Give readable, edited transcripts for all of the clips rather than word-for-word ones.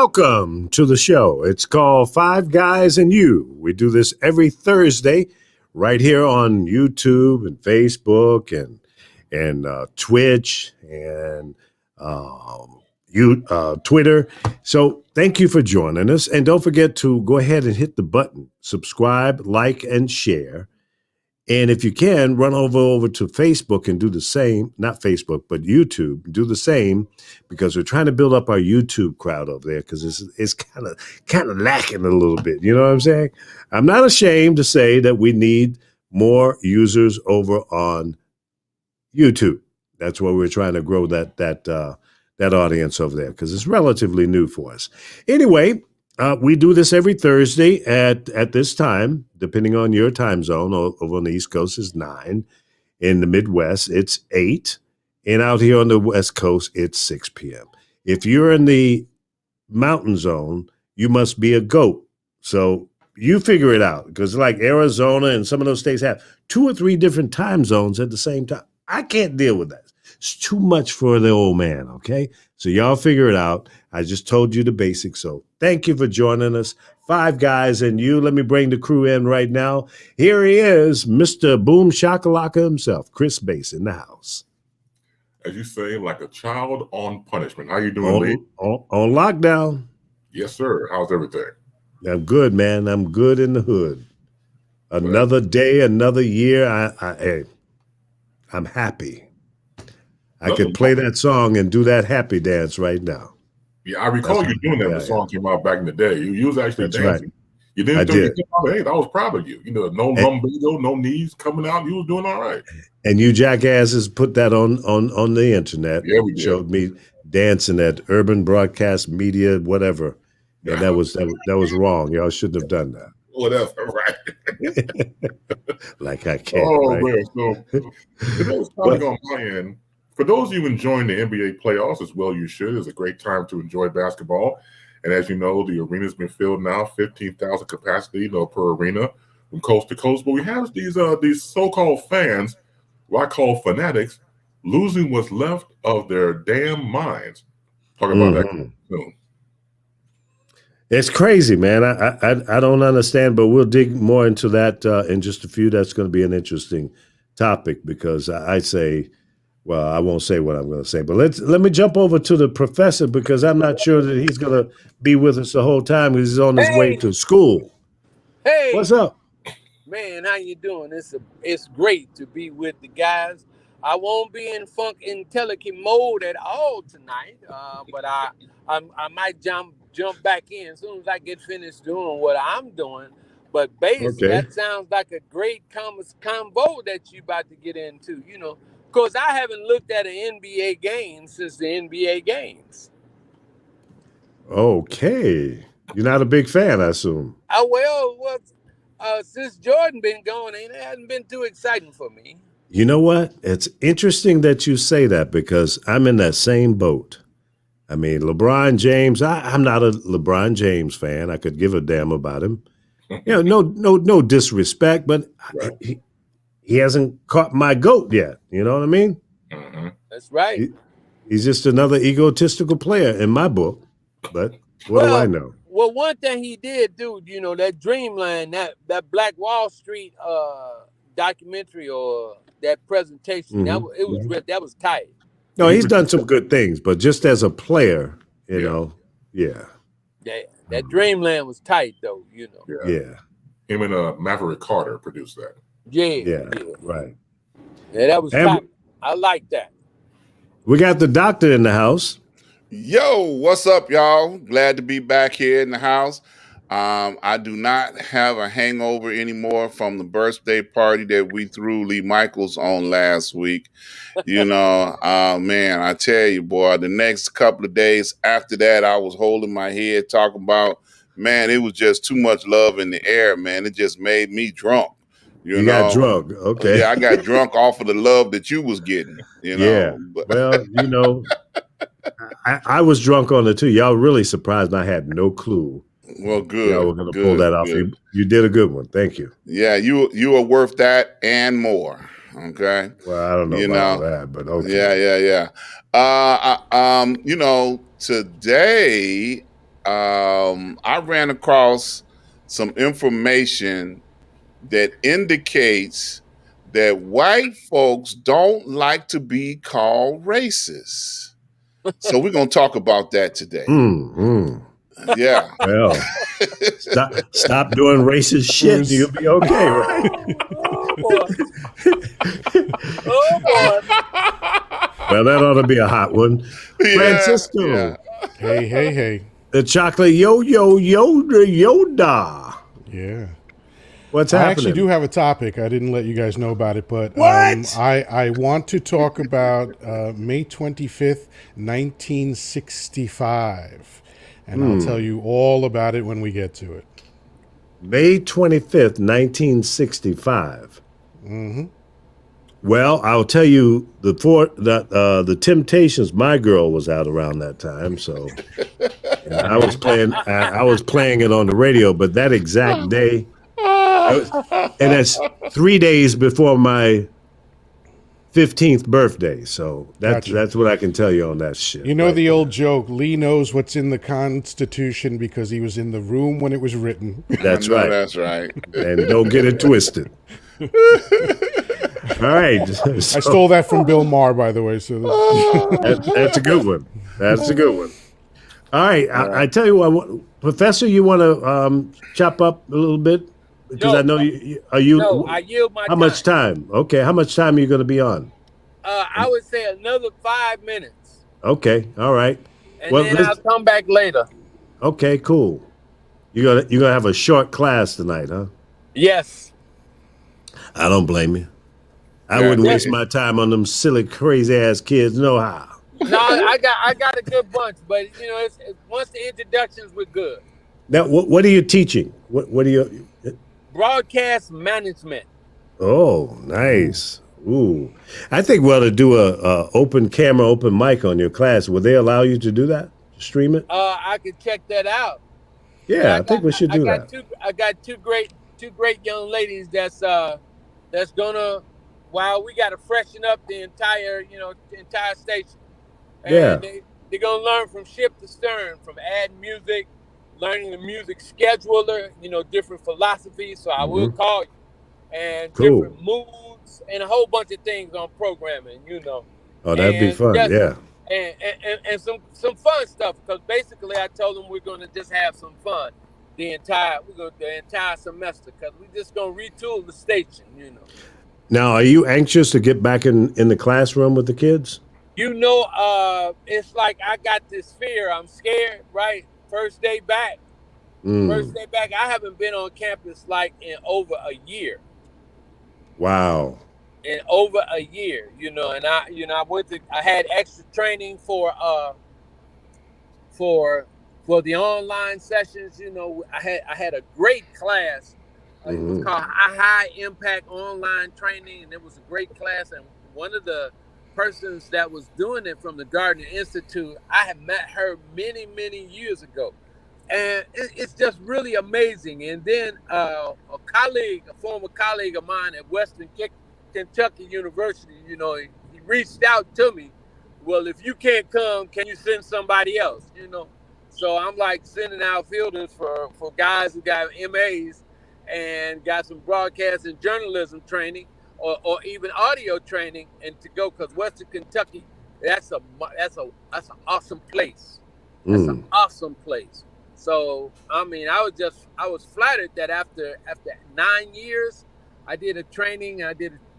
Welcome to the show. It's called Five Guys and You. We do this every Thursday right here on YouTube and Facebook and Twitch and Twitter. So thank you for joining us. And don't forget to go ahead and hit the button, subscribe, like, and share. And if you can, run over to Facebook and do the same. Not Facebook, but YouTube. Do the same because we're trying to build up our YouTube crowd over there because it's kind of lacking a little bit. You know what I'm saying? I'm not ashamed to say that we need more users over on YouTube. That's why we're trying to grow that audience over there because it's relatively new for us. Anyway. We do this every Thursday at this time, depending on your time zone. Over on the East Coast is 9. In the Midwest, it's 8. And out here on the West Coast, it's 6 p.m. If you're in the mountain zone, you must be a goat. So you figure it out because like Arizona and some of those states have 2 or 3 different time zones at the same time. I can't deal with that. It's too much for the old man, okay? So y'all figure it out. I just told you the basics. So thank you for joining us. Five Guys and You. Let me bring the crew in right now. Here he is, Mr. Boom Shakalaka himself, Chris Bass in the house. As you say, like a child on punishment. How you doing, Lee? On lockdown. Yes, sir. How's everything? I'm good, man. I'm good in the hood. Another day, another year. I'm happy. I could play that song and do that happy dance right now. Yeah, I recall you doing that when the song came out back in the day. You was actually dancing. Right. You didn't think you came out, hey, I was proud of you. You know, no lumbago, no knees coming out. You was doing all right. And you jackasses put that on the internet. Yeah, we did. Showed me dancing at Urban Broadcast Media, whatever. And that was wrong. Y'all shouldn't have done that. Whatever, right? Like I can't. Oh, right? Man. So today's topic on my end. For those of you enjoying the NBA playoffs, as well you should. It's a great time to enjoy basketball. And as you know, the arena's been filled now, 15,000 capacity, per arena from coast to coast. But we have these so-called fans, who I call fanatics, losing what's left of their damn minds. Talk about that soon. It's crazy, man. I don't understand, but we'll dig more into that in just a few. That's going to be an interesting topic because I say... Well, I won't say what I'm going to say, but let me jump over to the professor because I'm not sure that he's going to be with us the whole time because he's on his way to school. Hey, what's up, man? How you doing? It's great to be with the guys. I won't be in funkadelic mode at all tonight, but I might jump back in as soon as I get finished doing what I'm doing. But Bass, that sounds like a great combo that you about to get into. You know. Because I haven't looked at an NBA game since the NBA games. Okay. You're not a big fan, I assume. Since Jordan been gone, it hasn't been too exciting for me. You know what? It's interesting that you say that because I'm in that same boat. I mean, LeBron James, I'm not a LeBron James fan. I could give a damn about him. You know, no disrespect, but he hasn't caught my goat yet. You know what I mean? Mm-hmm. That's right. He's just another egotistical player in my book. But what do I know? Well, one thing he did do, that Dreamland, that Black Wall Street documentary or that presentation, that was tight. No, he's done some good things, but just as a player, you know, that Dreamland was tight, though. Yeah. Him and Maverick Carter produced that. Yeah, right. Yeah, that was tight. I like that. We got the doctor in the house. Yo, what's up, y'all? Glad to be back here in the house. I do not have a hangover anymore from the birthday party that we threw Lee Michaels on last week. Man, I tell you, boy, the next couple of days after that, I was holding my head talking about, man, it was just too much love in the air, man. It just made me drunk. You know? Got drunk, okay. Yeah, I got drunk off of the love that you was getting, Yeah, well, I was drunk on it too. Y'all really surprised me. I had no clue. Well, good. Y'all were going to pull that off. You did a good one. Thank you. Yeah, you are worth that and more. Okay. Well, I don't know about that, but okay. Yeah. Today I ran across some information that indicates that white folks don't like to be called racist. So we're going to talk about that today. Yeah. Well, stop doing racist shit. You'll be okay, right? Oh boy. Oh boy. Well, that ought to be a hot one. Yeah, Francisco. yeah. Hey. The chocolate Yoda. Yeah. What's I happening? actually do have a topic. I didn't let you guys know about it, but What? I want to talk about May 25th, 1965. And I'll tell you all about it when we get to it. May 25th, 1965. Well, I'll tell you the Temptations, My Girl, was out around that time, so I was playing it on the radio, but that exact day, and that's 3 days before my 15th birthday, so that's what I can tell you on that shit. You know right the there. old joke, Lee knows what's in the Constitution because he was in the room when it was written. That's I know right. That's right. And don't get it twisted. All right. I stole that from Bill Maher, by the way. So That's a good one. That's a good one. All right. I tell you what, Professor, you want to chop up a little bit? Because No. I know you. Are you? No, I yield my How time. much time? Okay. How much time are you going to be on? I would say another 5 minutes. Okay. All right. And Well, then I'll come back later. Okay. Cool. You're gonna have a short class tonight, huh? Yes. I don't blame you. I Yeah. wouldn't waste my time on them silly, crazy ass kids. No how. No, I got a good bunch, but you know, it's once the introductions were good. Now, what are you teaching? What are you? Broadcast management. Oh, nice. Ooh, I think we ought to do a open camera, open mic on your class. Will they allow you to do that? Stream it? I could check that out. Yeah, I think we should do that. I got two great young ladies that's gonna we gotta freshen up the entire station. And Yeah. they're gonna learn from ship to stern, from adding music, learning the music scheduler, different philosophies. So I will call you. And Cool. different moods and a whole bunch of things on programming, Oh, that'd be And fun. just- Yeah. and some fun stuff, because basically I told them we're gonna just have some fun the entire semester, because we're just gonna retool the station. Now, are you anxious to get back in the classroom with the kids? It's like I got this fear. I'm scared, right? First day back, I haven't been on campus like in over a year. Wow. And I had extra training for the online sessions. I had a great class. It was called High Impact Online Training, and it was a great class. And one of the persons that was doing it from the Gardner Institute, I had met her many, many years ago. And it's just really amazing. And then a former colleague of mine at Western Kentucky University, he reached out to me. Well, if you can't come, can you send somebody else? So I'm like sending out fielders for guys who got MAs and got some broadcast and journalism training, or even audio training, and to go, because Western Kentucky, that's an awesome place. That's an awesome place. So I was flattered that after 9 years, I did a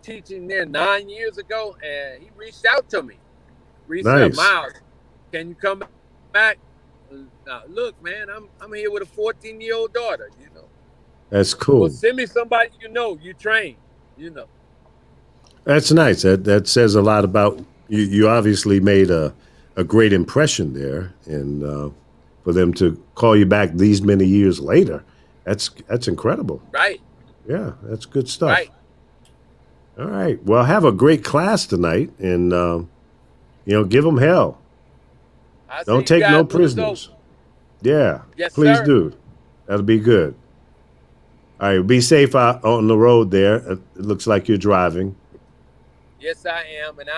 teaching there 9 years ago, and he reached out to me. Nice. Miles, can you come back? Now, look, man, I'm here with a 14-year-old daughter. That's cool. Well, send me somebody you train. That's nice. That says a lot about you. You obviously made a great impression there, and for them to call you back these many years later, that's incredible. Right. Yeah, that's good stuff. Right. All right. Well, have a great class tonight, and give them hell. Don't take no prisoners. Yeah. Yes, please sir. do. That'll be good. All right. Be safe out on the road there. It looks like you're driving. Yes, I am, and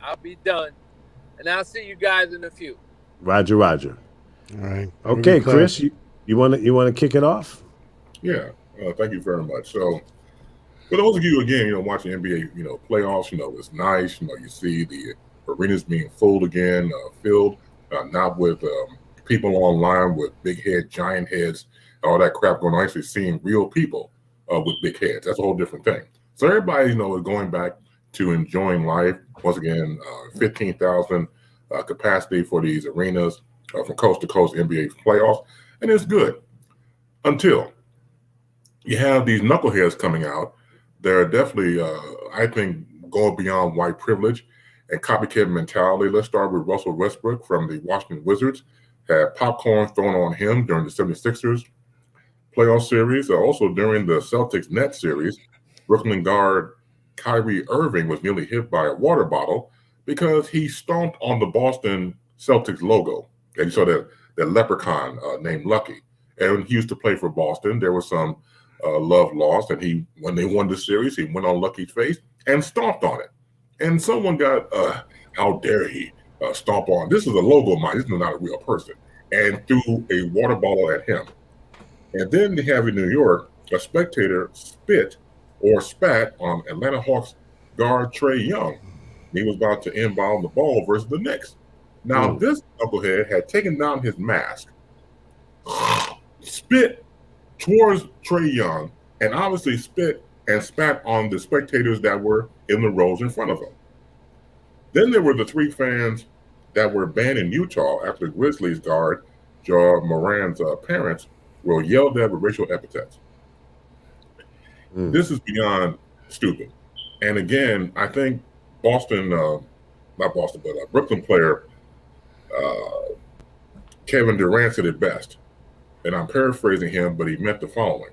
I'll be done, and I'll see you guys in a few. Roger, Roger. All right. Okay, Chris, you want to kick it off? Yeah, thank you very much. So, for those of you again, watching NBA, playoffs, it's nice. You see the arenas being full again, filled, not with people online with big head, giant heads, all that crap going on. Actually, seeing real people with big heads. That's a whole different thing. So everybody, is going back to enjoying life once again. 15,000 capacity for these arenas from coast to coast NBA playoffs, and it's good until you have these knuckleheads coming out. They're definitely, I think, going beyond white privilege and copycat mentality. Let's start with Russell Westbrook from the Washington Wizards. Had popcorn thrown on him during the 76ers playoff series. Also during the Celtics-Nets series, Brooklyn guard Kyrie Irving was nearly hit by a water bottle because he stomped on the Boston Celtics logo. And you saw that leprechaun named Lucky. And he used to play for Boston. There was some love lost, and when they won the series, he went on Lucky's face and stomped on it. And someone got, how dare he stomp on? This is a logo of mine. This is not a real person. And threw a water bottle at him. And then they have in New York, a spectator spit or spat on Atlanta Hawks guard Trae Young. He was about to inbound the ball versus the Knicks. Now, this knucklehead had taken down his mask, spit towards Trae Young, and obviously spit and spat on the spectators that were in the rows in front of him. Then there were the 3 fans that were banned in Utah after Grizzlies guard Ja Moran's parents were yelled at with racial epithets. This is beyond stupid. And again, I think Brooklyn player Kevin Durant said it best. And I'm paraphrasing him, but he meant the following.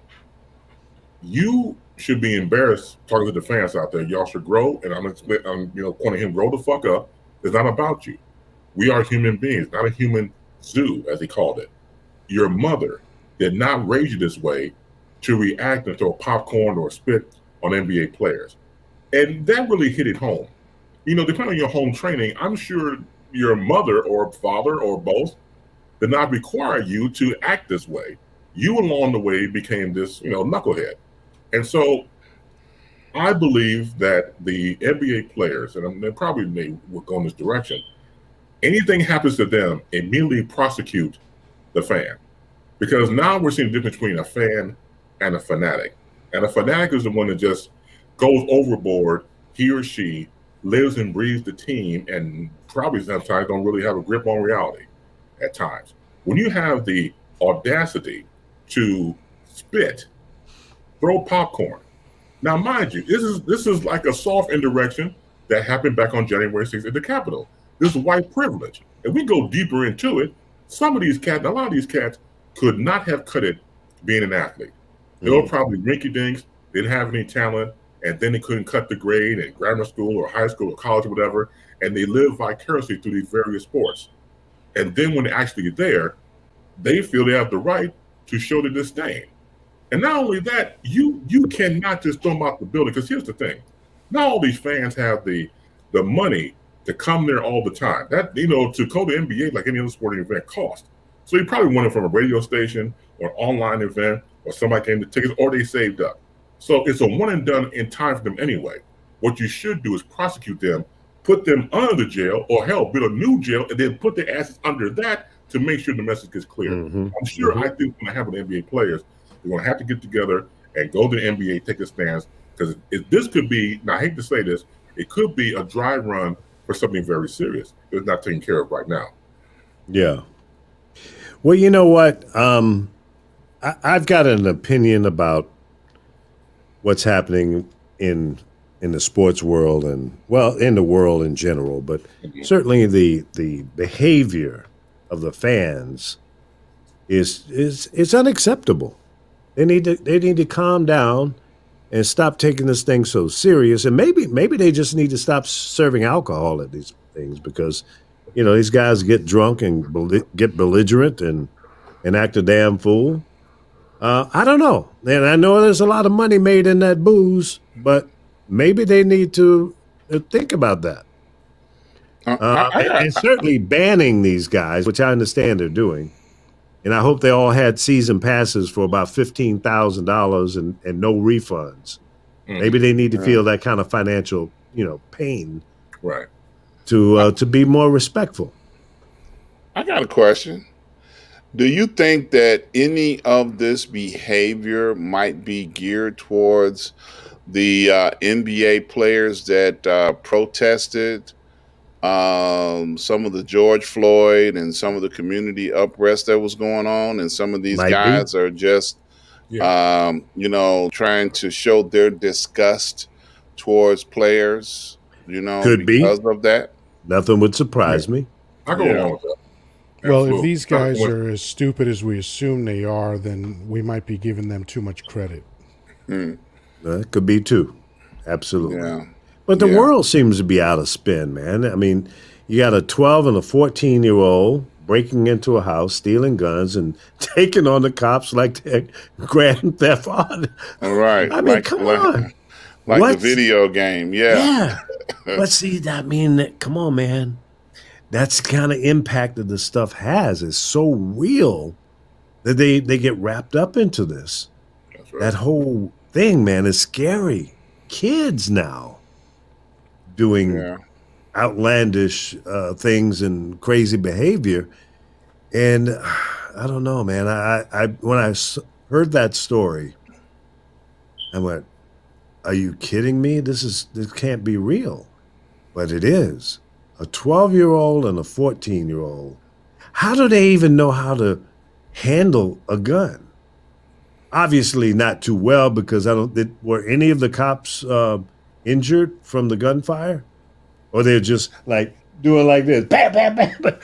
You should be embarrassed talking to the fans out there. Y'all should grow, and I'm pointing him, grow the fuck up. It's not about you. We are human beings, not a human zoo, as he called it. Your mother did not raise you this way to react and throw popcorn or spit on NBA players. And that really hit it home. Depending on your home training, I'm sure your mother or father or both did not require you to act this way. You along the way became this, knucklehead. And so I believe that the NBA players, and they probably may go in this direction, anything happens to them, immediately prosecute the fan. Because now we're seeing the difference between a fan and a fanatic. And a fanatic is the one that just goes overboard. He or she lives and breathes the team and probably sometimes don't really have a grip on reality at times. When you have the audacity to spit, throw popcorn. Now, mind you, this is like a soft indirection that happened back on January 6th at the Capitol. This is white privilege. If we go deeper into it, a lot of these cats could not have cut it being an athlete. They were probably rinky-dinks, didn't have any talent, and then they couldn't cut the grade in grammar school or high school or college or whatever, and they live vicariously through these various sports. And then when they're actually there, they feel they have the right to show the disdain. And not only that, you cannot just throw them out the building, because here's the thing. Not all these fans have the money to come there all the time. That, to go to NBA like any other sporting event costs. So you probably won it from a radio station or online event, or somebody came to tickets, or they saved up. So it's a one and done in time for them anyway. What you should do is prosecute them, put them under the jail, or hell, build a new jail, and then put their asses under that to make sure the message is clear. I'm sure I think when I have with NBA players, they're going to have to get together and go to the NBA, take a stance, because this could be, now I hate to say this, it could be a dry run for something very serious. It's not taken care of right now. Yeah. Well, you know what? I've got an opinion about what's happening in the sports world and, well, in the world in general, but certainly the behavior of the fans is unacceptable. They need to calm down and stop taking this thing so serious. And maybe they just need to stop serving alcohol at these things, because these guys get drunk and get belligerent and act a damn fool. I don't know. And I know there's a lot of money made in that booze, but maybe they need to think about that. And certainly banning these guys, which I understand they're doing, And I hope they all had season passes for about $15,000 and no refunds. Maybe they need to feel that kind of financial, pain, Right. to be more respectful. I got a question. Do you think that any of this behavior might be geared towards the NBA players that protested some of the George Floyd and some of the community unrest that was going on, and some of these Might be. guys are just, trying to show their disgust towards players, Could be. because of that? Nothing would surprise me. I go along with that. Well, Absolutely. if these guys are as stupid as we assume they are, then we might be giving them too much credit. It could be too. Absolutely. Yeah. But the Yeah. world seems to be out of spin, man. I mean, you got a 12 and a 14-year-old breaking into a house, stealing guns, and taking on the cops like they're Grand Theft Auto. All right. I mean, come on. Like What? the video game. Yeah. But see, come on, man. That's the kind of impact that this stuff has. It's so real that they get wrapped up into this. That's right. That whole thing, man, is scary. Kids now doing Yeah. outlandish things and crazy behavior. And I don't know, man. I when I heard that story, I went, "Are you kidding me? This can't be real." But it is. A 12-year-old and a 14-year-old. How do they even know how to handle a gun? Obviously not too well, because were any of the cops injured from the gunfire? Or they're just like doing like this, bam, bam, bam,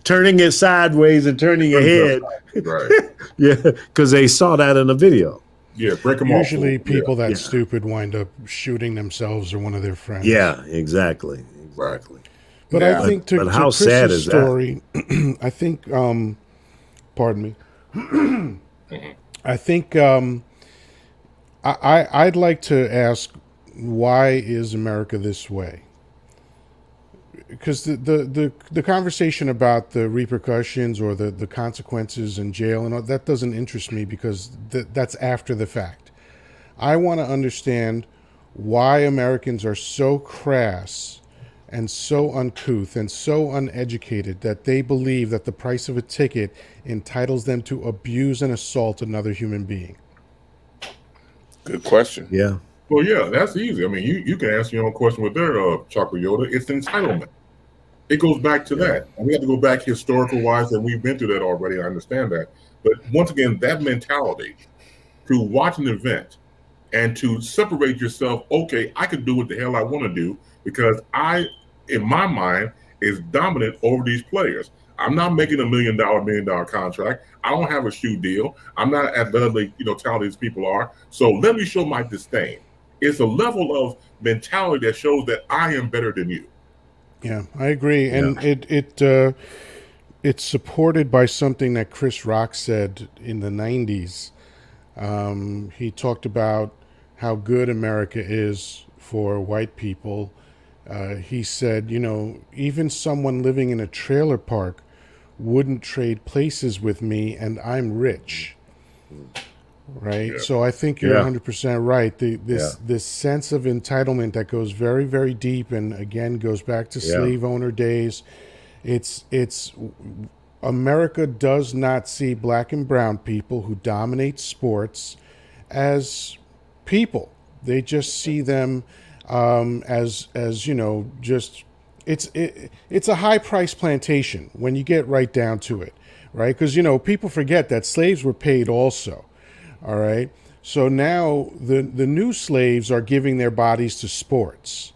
turning it sideways and turning your head. Right. Yeah, because they saw that in the video. Yeah, break them off. Usually people that Yeah. stupid wind up shooting themselves or one of their friends. Yeah, exactly. But Yeah. I think to But how Chris's sad is that? story, I think, pardon me, I think I'd like to ask, why is America this way? Because the conversation about the repercussions or the consequences in jail and all, that doesn't interest me, because that's after the fact. I want to understand why Americans are so crass and so uncouth and so uneducated that they believe that the price of a ticket entitles them to abuse and assault another human being. Good question. Yeah. Well, yeah, that's easy. I mean, you can answer your own question with their Chocolate Yoda. It's entitlement. It goes back to that. And we have to go back historical wise, and we've been through that already. I understand that. But once again, that mentality to watch an event and to separate yourself, okay, I can do what the hell I want to do because I, in my mind, is dominant over these players. I'm not making $1 million contract. I don't have a shoe deal. I'm not as athletically, talented as people are. So let me show my disdain. It's a level of mentality that shows that I am better than you. Yeah, I agree, and it's supported by something that Chris Rock said in the '90s. He talked about how good America is for white people. He said, even someone living in a trailer park wouldn't trade places with me, and I'm rich. Right. Yeah. So I think you're 100% right. This sense of entitlement that goes very, very deep, and again goes back to slave owner days. It's America does not see black and brown people who dominate sports as people. They just see them as just it's a high price plantation when you get right down to it, right? Because people forget that slaves were paid also. All right. So now the new slaves are giving their bodies to sports,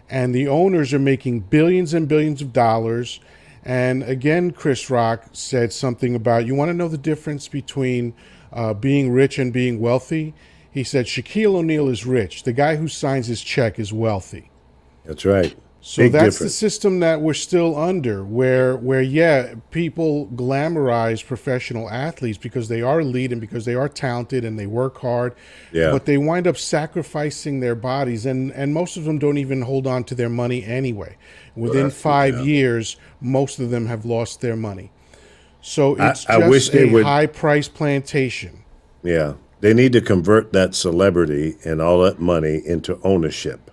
and the owners are making billions and billions of dollars. And again, Chris Rock said something about, you want to know the difference between being rich and being wealthy? He said Shaquille O'Neal is rich. The guy who signs his check is wealthy. That's right. So Big that's difference. the system that we're still under, where people glamorize professional athletes because they are elite and because they are talented and they work hard, but they wind up sacrificing their bodies, and most of them don't even hold on to their money anyway. Within 5 years, most of them have lost their money. So it's I wish just they a would. high price plantation. Yeah, they need to convert that celebrity and all that money into ownership.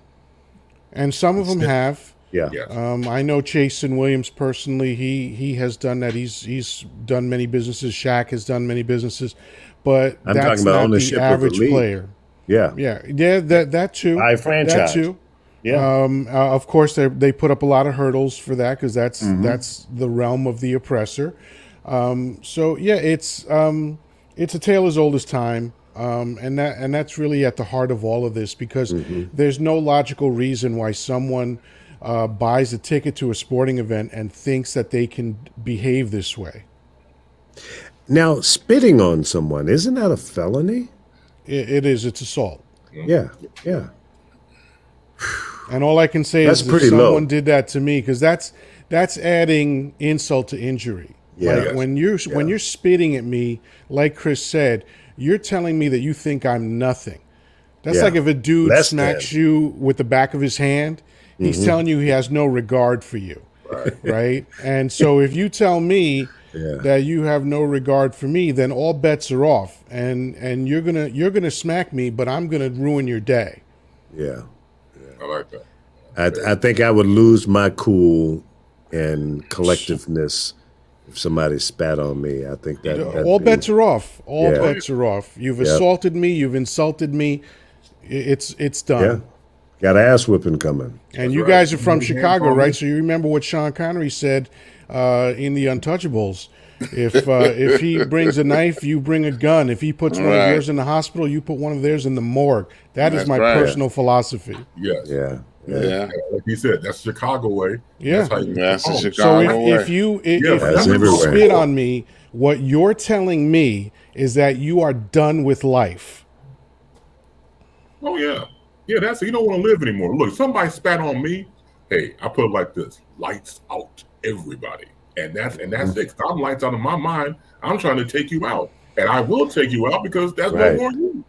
And some of them have. Yeah, Yes. I know Jason Williams personally. He has done that. He's done many businesses. Shaq has done many businesses, but I'm talking that's about not the ownership of the average league. player. Yeah, Yeah. That too. by That franchise. too. Yeah, Of course, they put up a lot of hurdles for that because that's the realm of the oppressor. So yeah, it's a tale as old as time, and that's really at the heart of all of this because there's no logical reason why someone buys a ticket to a sporting event and thinks that they can behave this way. Now, spitting on someone, isn't that a felony? It is. It's assault. Yeah, yeah. And all I can say That's is if pretty someone low. did that to me, because that's adding insult to injury. Yeah. Like when you're spitting at me, like Chris said, you're telling me that you think I'm nothing. That's Yeah. like if a dude Less smacks than. you with the back of his hand, he's telling you he has no regard for you. Right? And so if you tell me that you have no regard for me, then all bets are off. And you're gonna smack me, but I'm gonna ruin your day. Yeah. I like that. I think I would lose my cool and collectiveness if somebody spat on me. I think that All bets are off. All Yeah. bets are off. You've assaulted me. You've insulted me. It's done. Yeah. Got ass whipping coming. And you guys are from Chicago, right? So you remember what Sean Connery said in The Untouchables. If he brings a knife, you bring a gun. If he puts one of yours in the hospital, you put one of theirs in the morgue. That's my personal philosophy. Yes. Yeah. Like he said, that's Chicago way. Yeah. That's how you That's the oh, Chicago So way. if you That's you everywhere. spit on me, what you're telling me is that you are done with life. Oh yeah. Yeah, that's you don't want to live anymore. Look, somebody spat on me. Hey, I put it like this: lights out, everybody. And that's it. 'Cause I'm lights out of my mind. I'm trying to take you out. And I will take you out because that's no more you.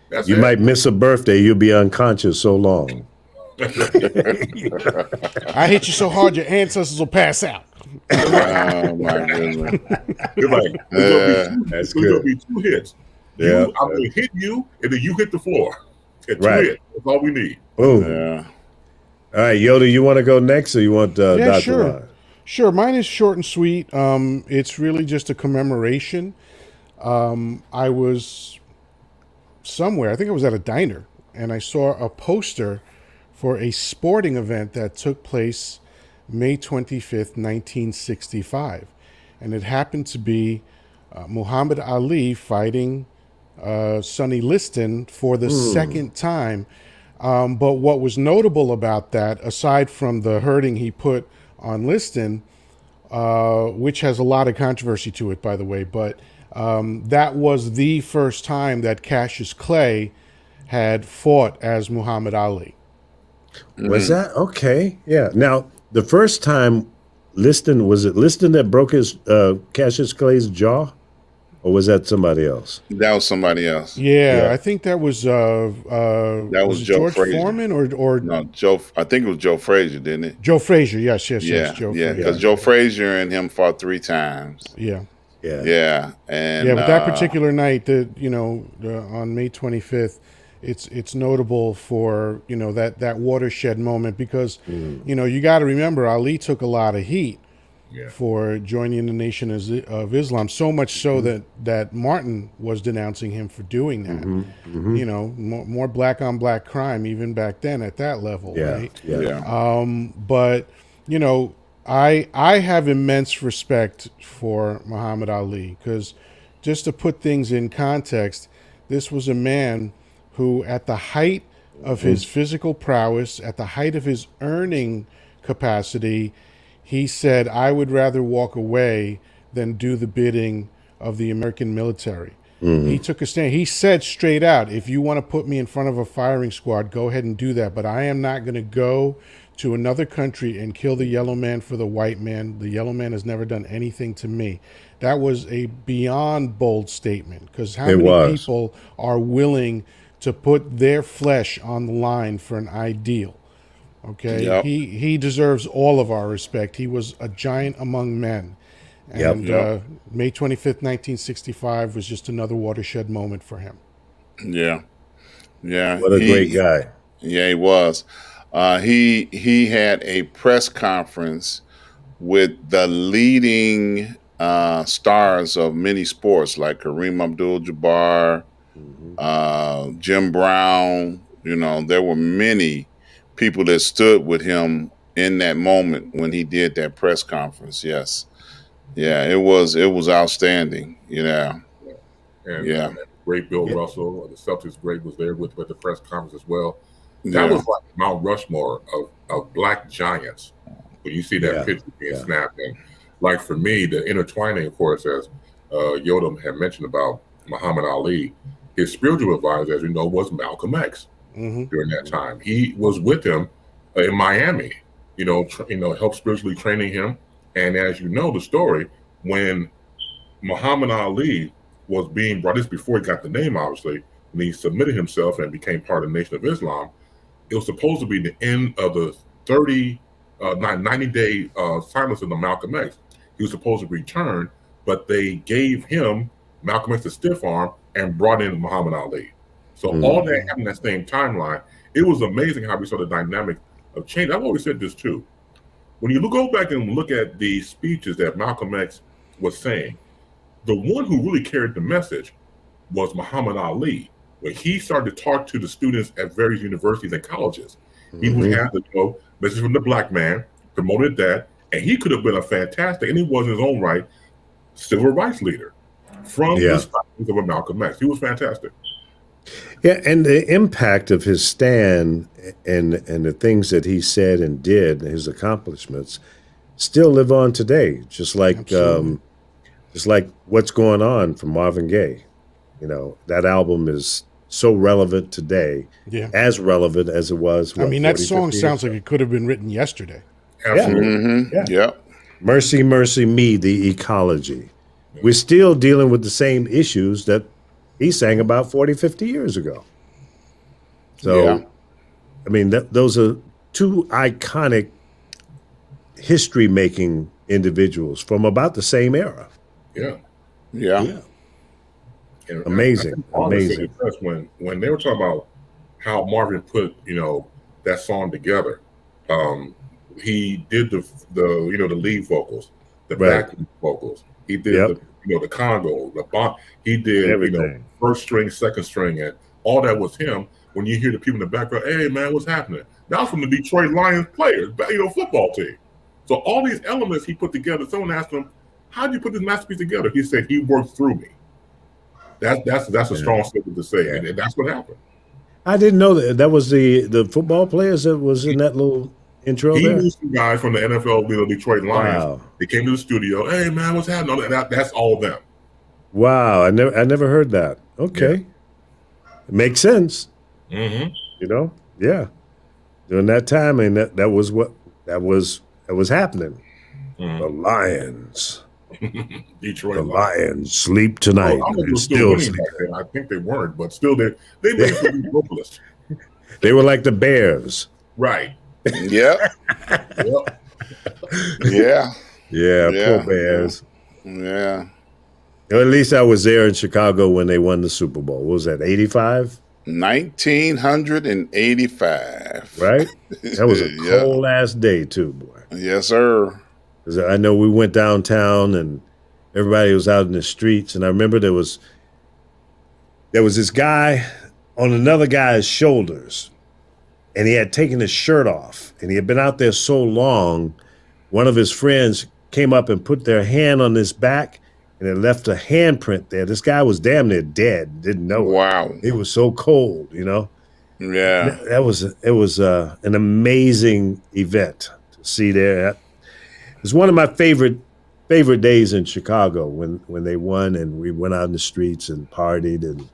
That's You it. might miss a birthday. You'll be unconscious so long. I hit you so hard your ancestors will pass out. Oh my goodness. You're like, That's there's gonna good. be 2 hits. Yeah. I'm gonna hit you, and then you hit the floor. And 2 Right. hits. That's all we need. Boom. Yeah. All right, Yoda, you want to go next or you want Dr. Yeah, sure. Ron? Sure. Mine is short and sweet. It's really just a commemoration. I was somewhere, I think I was at a diner, and I saw a poster for a sporting event that took place May 25th, 1965. And it happened to be Muhammad Ali fighting Sonny Liston for the second time. But what was notable about that, aside from the hurting he put on Liston, which has a lot of controversy to it, by the way, but that was the first time that Cassius Clay had fought as Muhammad Ali. Was that? Okay. Yeah. Now, the first time Liston, was it Liston that broke his Cassius Clay's jaw? Or was that somebody else? That was somebody else. Yeah, I think that was That was Joe George Frazier. Foreman or No, Joe. I think it was Joe Frazier, didn't it? Joe Frazier. Yes, Yeah, Joe yeah. Frazier. Because Joe Frazier and him fought 3 times. Yeah. Yeah. Yeah, and Yeah, but that particular night, on May 25th, it's notable for that watershed moment because you got to remember Ali took a lot of heat for joining the Nation of Islam, so much so that Martin was denouncing him for doing that. More black on black crime even back then at that level, right? yeah. But I have immense respect for Muhammad Ali because just to put things in context, this was a man who at the height of his physical prowess, at the height of his earning capacity, he said, I would rather walk away than do the bidding of the American military. He took a stand. He said straight out, if you want to put me in front of a firing squad, go ahead and do that. But I am not going to go to another country and kill the yellow man for the white man. The yellow man has never done anything to me. That was a beyond bold statement because how many people are willing to put their flesh on the line for an ideal? Okay, Yep. he deserves all of our respect. He was a giant among men. And May 25th, 1965 was just another watershed moment for him. Yeah. Yeah. What a great guy. Yeah, he was. He had a press conference with the leading stars of many sports like Kareem Abdul-Jabbar, Jim Brown. You know, there were many people that stood with him in that moment when he did that press conference. Yes. Yeah, it was outstanding. And great Bill Russell, the Celtics great, was there with the press conference as well. That Yeah. was like Mount Rushmore of black giants. When you see that picture being snapped, and like for me, the intertwining, of course, as Yoda had mentioned about Muhammad Ali, his spiritual advisor, as you know, was Malcolm X. During that time, he was with him in Miami. Helped spiritually training him. And as you know, the story when Muhammad Ali was being brought, this before he got the name, obviously, when he submitted himself and became part of the Nation of Islam, it was supposed to be the end of the 90-day silence of the Malcolm X. He was supposed to return, but they gave him Malcolm X the stiff arm and brought in Muhammad Ali. So all that happened in that same timeline. It was amazing how we saw the dynamic of change. I've always said this too. When you go back and look at the speeches that Malcolm X was saying, the one who really carried the message was Muhammad Ali. When he started to talk to the students at various universities and colleges, he would have the message from the black man, promoted that, and he could have been a fantastic, and he was in his own right, civil rights leader from the stylings of a Malcolm X. He was fantastic. Yeah, and the impact of his stand and the things that he said and did, his accomplishments, still live on today. Just like What's Going On from Marvin Gaye. That album is so relevant today, as relevant as it was. That song sounds like it could have been written yesterday. Absolutely. Yeah. Mercy, Mercy Me, the ecology. We're still dealing with the same issues that he sang about 40, 50 years ago. So, those are two iconic history-making individuals from about the same era. Yeah. And amazing. When they were talking about how Marvin put, that song together, he did the lead vocals, the back vocals. He did the Congo, the bomb. He did everything. First string, second string, and all that was him. When you hear the people in the background, hey man, what's happening? That was from the Detroit Lions players, football team. So all these elements he put together. Someone asked him, "How did you put this masterpiece together?" He said, "He worked through me." That's a strong statement to say, and that's what happened. I didn't know that was the football players that was in that little intro. He knew some guys from the NFL, Detroit Lions. Wow. They came to the studio. Hey man, what's happening? That's all them. Wow, I never heard that. Okay, it makes sense. During that time, and that was happening. The Lions. Detroit Lions sleep tonight. Still sleeping. I think they weren't, but still they made some vocalists. They were like the Bears. Right. Yep. Yeah. Poor Bears. Yeah. Well, at least I was there in Chicago when they won the Super Bowl. What was that, 85? 1985. Right? That was a cold-ass day, too, boy. Yes, sir. Because I know we went downtown and everybody was out in the streets. And I remember there was this guy on another guy's shoulders. And he had taken his shirt off. And he had been out there so long, one of his friends came up and put their hand on his back, and it left a handprint there. This guy was damn near dead. Didn't know it. Wow. It was so cold, Yeah. It was an amazing event to see there. It was one of my favorite days in Chicago when they won, and we went out in the streets and partied and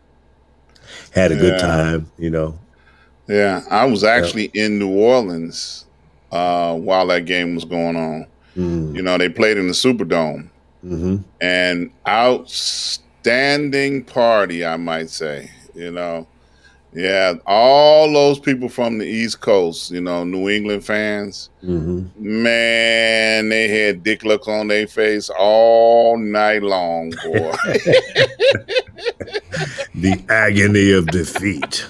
had a good time, Yeah, I was actually in New Orleans while that game was going on. They played in the Superdome. And outstanding party, I might say. Yeah, all those people from the East Coast, New England fans, man, they had dick look on their face all night long, boy. The agony of defeat.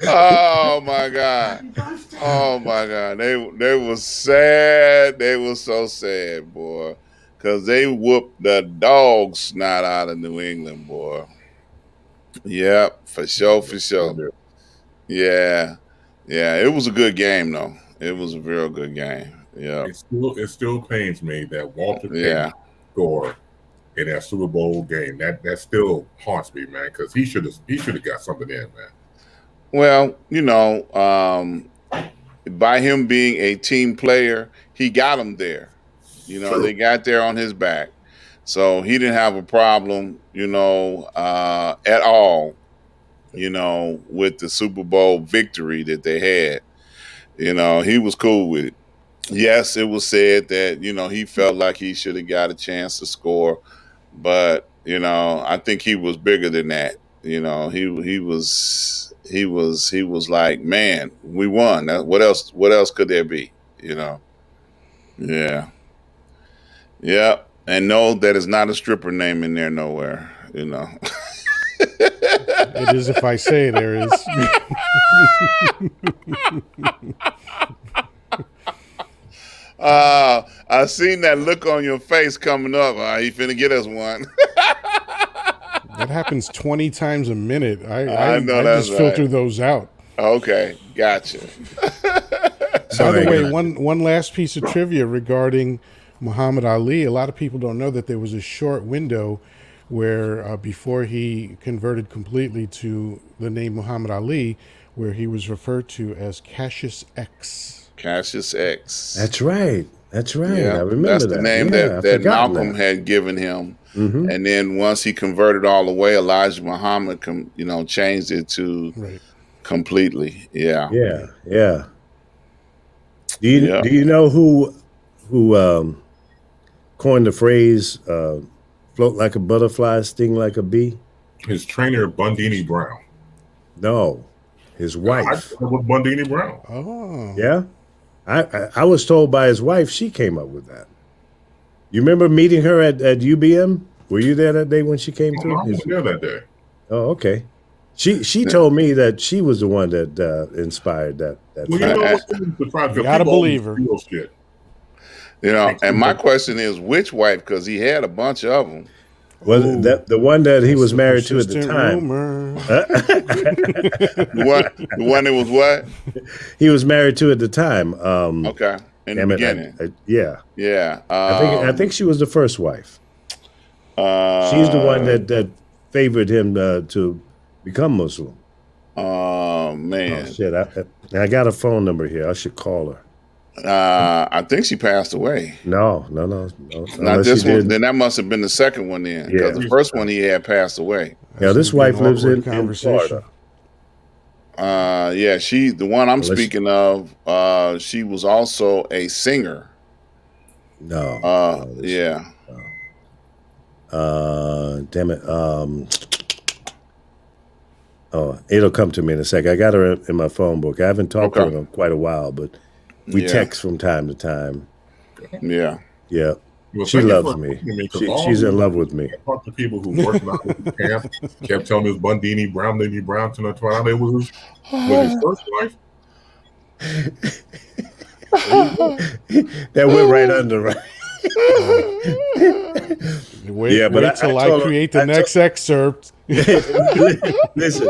Oh my God. Oh my God. They were sad. They were so sad, boy. Cause they whooped the dog snot out of New England, boy. Yep, for sure, for sure. Yeah. Yeah. It was a good game though. It was a real good game. Yeah. It still pains me that Walter Payton scored in that Super Bowl game. That still haunts me, man, because he should have got something in, man. Well, by him being a team player, he got him there. They got there on his back. So he didn't have a problem, at all, with the Super Bowl victory that they had. He was cool with it. Yes, it was said that, he felt like he should have got a chance to score. But, I think he was bigger than that. He was like, man, we won. What else could there be? Yeah. Yeah. And no, that is not a stripper name in there nowhere, It is if I say there is. I seen that look on your face coming up. He finna get us one. That happens 20 times a minute. I know I that's just filter those out. Okay, gotcha. By the way, one last piece of trivia regarding Muhammad Ali. A lot of people don't know that there was a short window where before he converted completely to the name Muhammad Ali, where he was referred to as Cassius X. Cassius X. That's right. Yeah, I remember that's that. The name that Malcolm had given him. Mm-hmm. And then once he converted all the way, Elijah Muhammad, changed it to completely. Yeah. Yeah. Do you know who coined the phrase "float like a butterfly, sting like a bee"? His trainer, Bundini Brown. No, his wife. With Bundini Brown. Oh. Yeah. I was told by his wife she came up with that. You remember meeting her at UBM? Were you there that day when she came through? I was there that day. Oh, okay. She told me that she was the one that inspired that. You gotta believe her. Shit. And my question is, which wife? Because he had a bunch of them. Well, the one that he was married to at the time. The one that was what? He was married to at the time. Okay. In the beginning. Yeah. Yeah. I think she was the first wife. She's the one that favored him to become Muslim. Oh, man. Oh, shit. I got a phone number here. I should call her. I think she passed away. No. Not this one. Then that must have been the second one then. Because the first one he had passed away. Yeah, this wife lives in Florida. Yeah, the one I'm speaking of, she was also a singer. No. Yeah. Damn it. Oh, it'll come to me in a sec. I got her in my phone book. I haven't talked to her in quite a while, but we text from time to time. Yeah. Yeah. Well, she loves me. She's in love with me. I talked to people who worked out with the camp, kept telling me it was Bundini Brown, it was his first wife. That went right under, right? Wait till I create the next excerpt. Listen.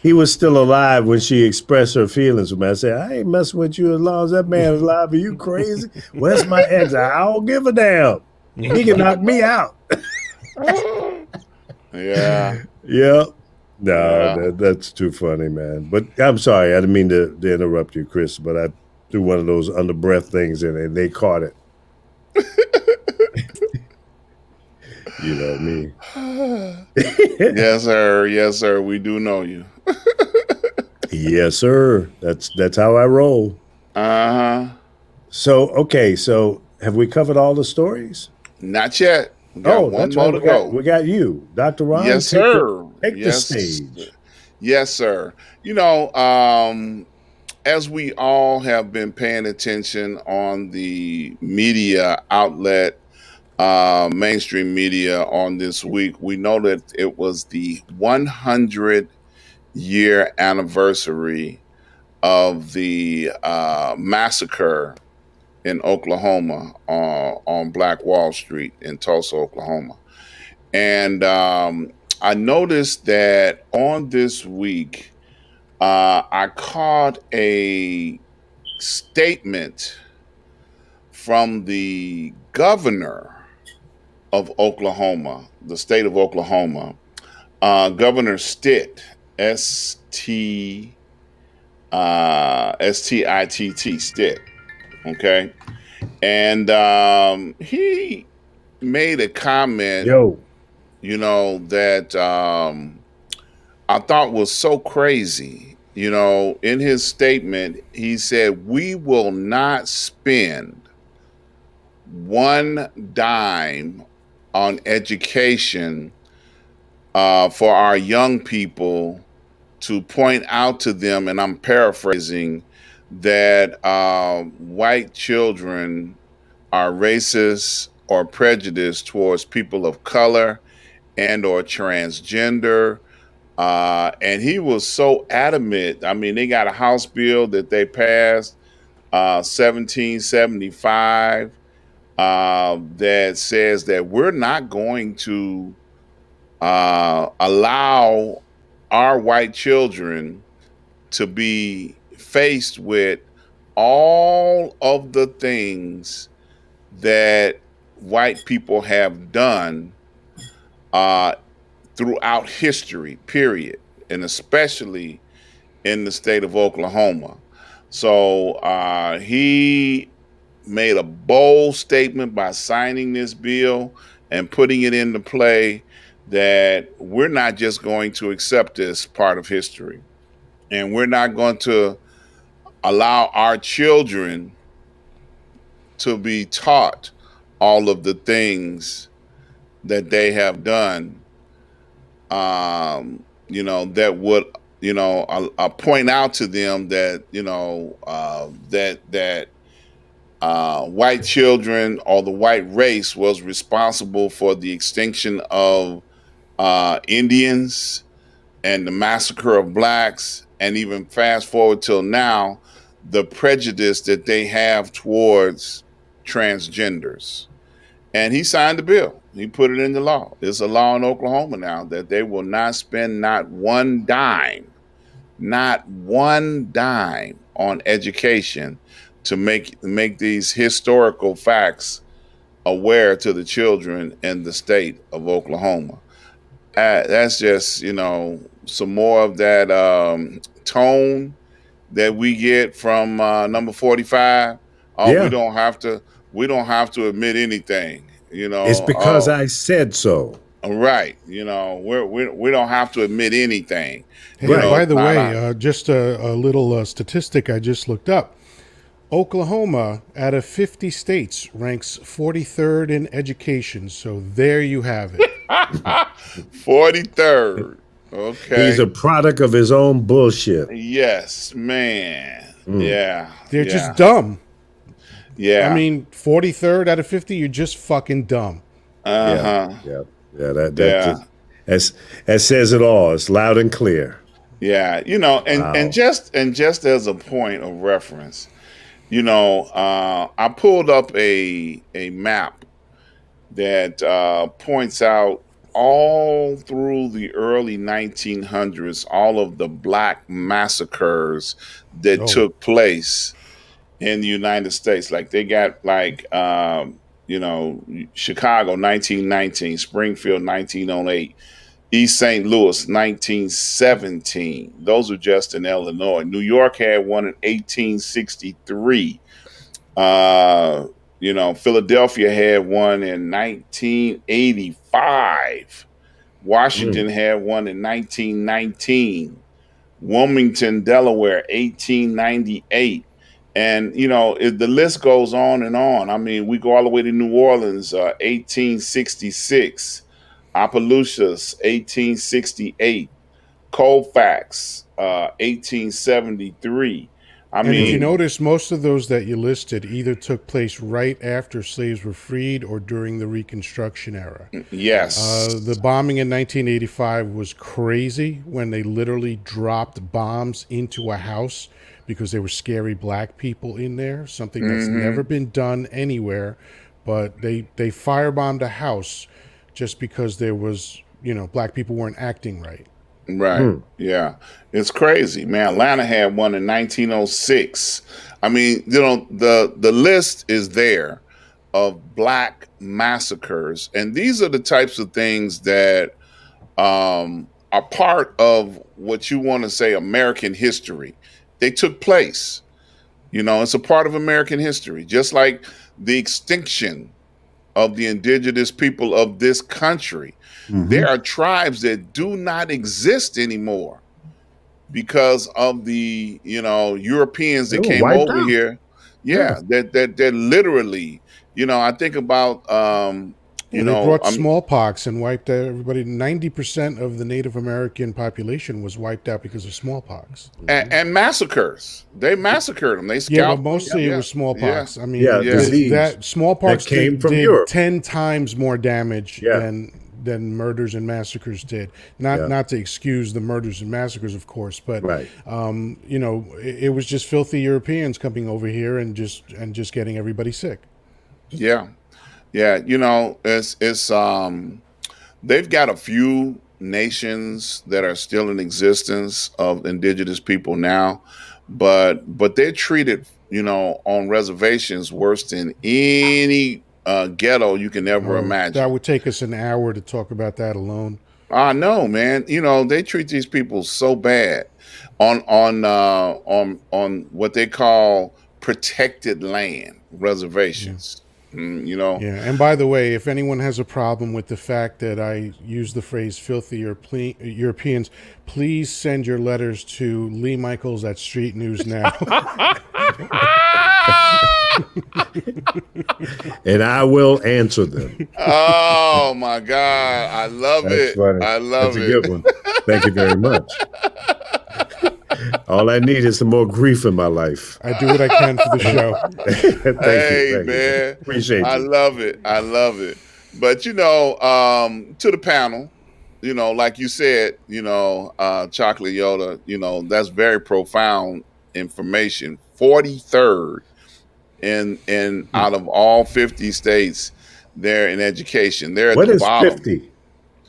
He was still alive when she expressed her feelings with me. I said, I ain't messing with you as long as that man is alive. Are you crazy? Well, that's my ex. I don't give a damn. He can knock me out. Yeah. Yeah. No, that's too funny, man. But I'm sorry. I didn't mean to interrupt you, Chris, but I threw one of those under breath things in and they caught it. You know me. Yes, sir. Yes, sir. We do know you. Yes, sir. That's how I roll. Uh-huh. So have we covered all the stories? Not yet. We got one more to go. We got you, Dr. Ron. Yes, sir. Take the Yes, stage. yes, sir. As we all have been paying attention on the media outlet, mainstream media on this week, we know that it was the 100-year anniversary of the massacre in Oklahoma on Black Wall Street in Tulsa, Oklahoma. And I noticed that on this week, I caught a statement from the governor of Oklahoma, the state of Oklahoma, Governor Stitt, Stitt, Stitt. Okay, and he made a comment, Yo. that I thought was so crazy. In his statement, he said, "We will not spend one dime on education for our young people to point out to them," and I'm paraphrasing, "that white children are racist or prejudiced towards people of color and or transgender." And he was so adamant. I mean, they got a House bill that they passed, 1775, that says that we're not going to allow our white children to be faced with all of the things that white people have done throughout history, period, and especially in the state of Oklahoma. So he made a bold statement by signing this bill and putting it into play that we're not just going to accept this part of history, and we're not going to allow our children to be taught all of the things that they have done, that would, point out to them that, white children or the white race was responsible for the extinction of Indians and the massacre of blacks, and even fast forward till now, the prejudice that they have towards transgenders. And he signed the bill. He put it into law. It's a law in Oklahoma now that they will not spend not one dime on education to make these historical facts aware to the children in the state of Oklahoma. That's just, some more of that tone that we get from number 45. Oh, Yeah. we don't have to admit anything, It's because I said so. right. We don't have to admit anything. Hey, Right. by the Not way, just a little statistic I just looked up. Oklahoma, out of 50 states, ranks 43rd in education. So there you have it. 43rd. Okay. He's a product of his own bullshit. Yes, man. Yeah. They're just dumb. Yeah. I mean, 43rd out of 50, you're just fucking dumb. Uh-huh. Yeah. That says it all. It's loud and clear. Yeah. And just as a point of reference, I pulled up a map that points out all through the early 1900s, all of the black massacres that took place in the United States. Like they got Chicago 1919, Springfield 1908, East St. Louis 1917. Those are just in Illinois. New York had one in 1863. Philadelphia had one in 1985. Washington had one in 1919. Wilmington, Delaware, 1898. And, the list goes on and on. I mean, we go all the way to New Orleans, 1866. Opelousas, 1868. Colfax, 1873. I And if you mean, notice, most of those that you listed either took place right after slaves were freed or during the Reconstruction era. The yes. bombing in 1985 was crazy when they literally dropped bombs into a house because there were scary black people in there, something that's never been done anywhere. But they firebombed a house just because there was, black people weren't acting right. Right. Yeah. It's crazy, man. Atlanta had one in 1906. I mean, the list is there of black massacres, and these are the types of things that are part of what you want to say American history. They took place. It's a part of American history, just like the extinction of the indigenous people of this country. There are tribes that do not exist anymore because of the Europeans They that were came wiped over out. here. Yeah. Yeah, that literally, I think about Well, they brought smallpox and wiped out everybody. 90% of the Native American population was wiped out because of smallpox. and massacres. They massacred them. They Yeah, but scalped mostly them. it was smallpox. Yeah. I mean, Yeah, Yeah. disease that smallpox that came from did Europe. 10 times more damage Yeah. than murders and massacres did. Yeah. Not to excuse the murders and massacres, of course, but Right. it was just filthy Europeans coming over here and just getting everybody sick. Yeah. Yeah. It's they've got a few nations that are still in existence of indigenous people now, but they're treated, on reservations worse than any ghetto you can ever Oh, that imagine. would take us an hour to talk about that alone. I know, man. They treat these people so bad on what they call protected land reservations. Yeah, and by the way, if anyone has a problem with the fact that I use the phrase filthy Europeans, please send your letters to Lee Michaels at Street News Now. And I will answer them. Oh my God. I love That's it. funny. I love That's it. a good one. Thank you very much. All I need is some more grief in my life. I do what I can for the show. Thank you, man. Appreciate I you. love it. I love it. But to the panel, like you said, Chocolate Yoda, that's very profound information. 43rd in out of all 50 states, they're in education. They're at What the is bottom. 50?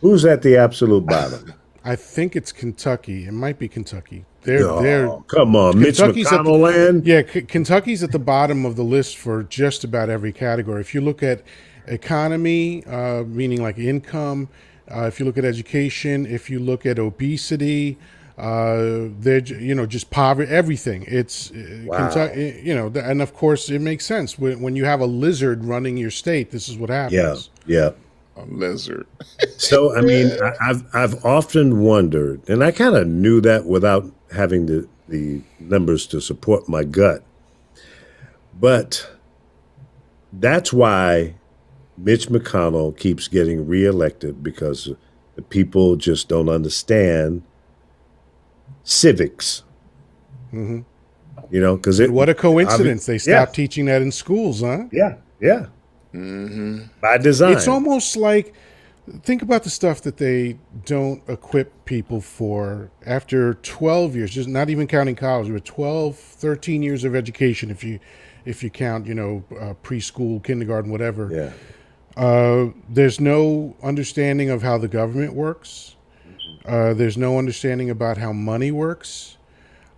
Who's at the absolute bottom? I think it's Kentucky. It might be Kentucky. Come on, Mitch McConnell land. Yeah, Kentucky's at the bottom of the list for just about every category. If you look at economy, meaning like income, if you look at education, if you look at obesity, just poverty, everything. It's Kentucky, and of course it makes sense when you have a lizard running your state. This is what happens. Yeah. A lizard. So I mean, I've often wondered, and I kind of knew that without having the numbers to support my gut, but that's why Mitch McConnell keeps getting reelected, because the people just don't understand civics. Because what a coincidence! They stopped teaching that in schools, huh? Yeah. By design. It's almost like, think about the stuff that they don't equip people for after 12 years, just not even counting college, but 12, 13 years of education, if you count, preschool, kindergarten, whatever. Yeah. There's no understanding of how the government works. There's no understanding about how money works.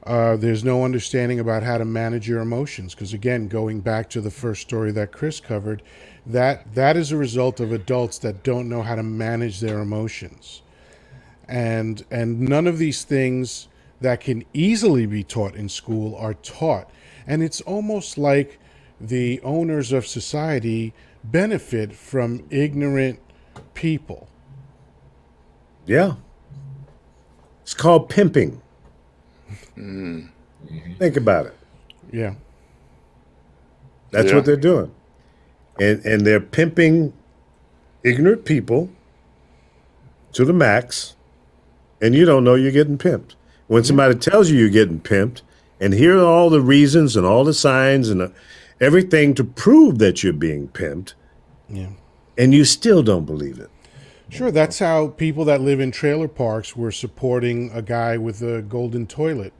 There's no understanding about how to manage your emotions. Because again, going back to the first story that Chris covered, that is a result of adults that don't know how to manage their emotions. And none of these things that can easily be taught in school are taught. And it's almost like the owners of society benefit from ignorant people. Yeah. It's called pimping. Think about it. Yeah. That's what they're doing. And they're pimping ignorant people to the max, and you don't know you're getting pimped. When somebody tells you you're getting pimped, and here are all the reasons and all the signs and everything to prove that you're being pimped, and you still don't believe it. Sure, that's how people that live in trailer parks were supporting a guy with a golden toilet.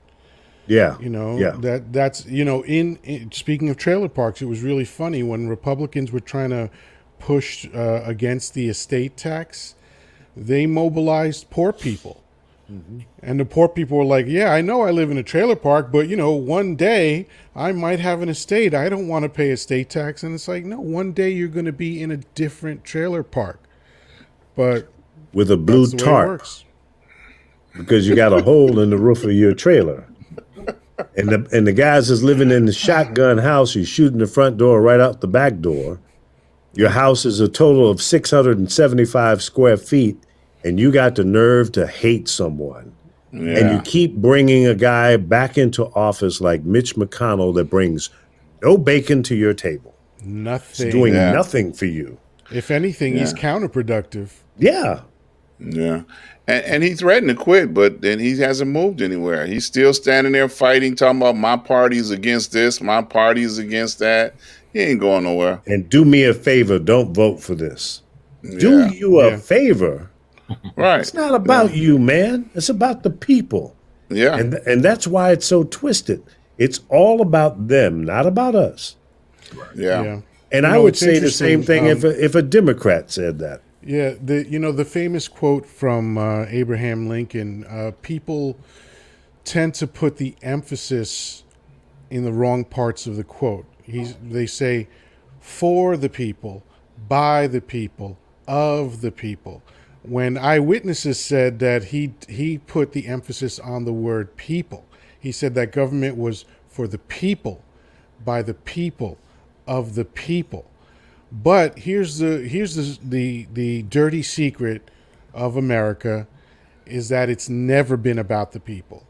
Yeah. That's in speaking of trailer parks, it was really funny when Republicans were trying to push against the estate tax. They mobilized poor people. And the poor people were like, yeah, I know I live in a trailer park, but one day I might have an estate. I don't want to pay estate tax. And it's like, no, one day you're going to be in a different trailer park, but with a blue tarp, because you got a hole in the roof of your trailer. And the guys that's living in the shotgun house, you shooting the front door right out the back door. Your house is a total of 675 square feet, and you got the nerve to hate someone. Yeah. And you keep bringing a guy back into office like Mitch McConnell that brings no bacon to your table. Nothing. He's doing nothing for you. If anything, he's counterproductive. Yeah. Yeah. And he threatened to quit, but then he hasn't moved anywhere. He's still standing there fighting, talking about my party's against this, my party's against that. He ain't going nowhere. And do me a favor, don't vote for this. Yeah. Do you a favor. Right. It's not about you, man. It's about the people. Yeah. And that's why it's so twisted. It's all about them, not about us. Yeah. And I would say the same thing if a Democrat said that. Yeah, the famous quote from Abraham Lincoln, people tend to put the emphasis in the wrong parts of the quote. They say, for the people, by the people, of the people. When eyewitnesses said that he put the emphasis on the word people. He said that government was for the people, by the people, of the people. But here's the dirty secret of America is that it's never been about the people.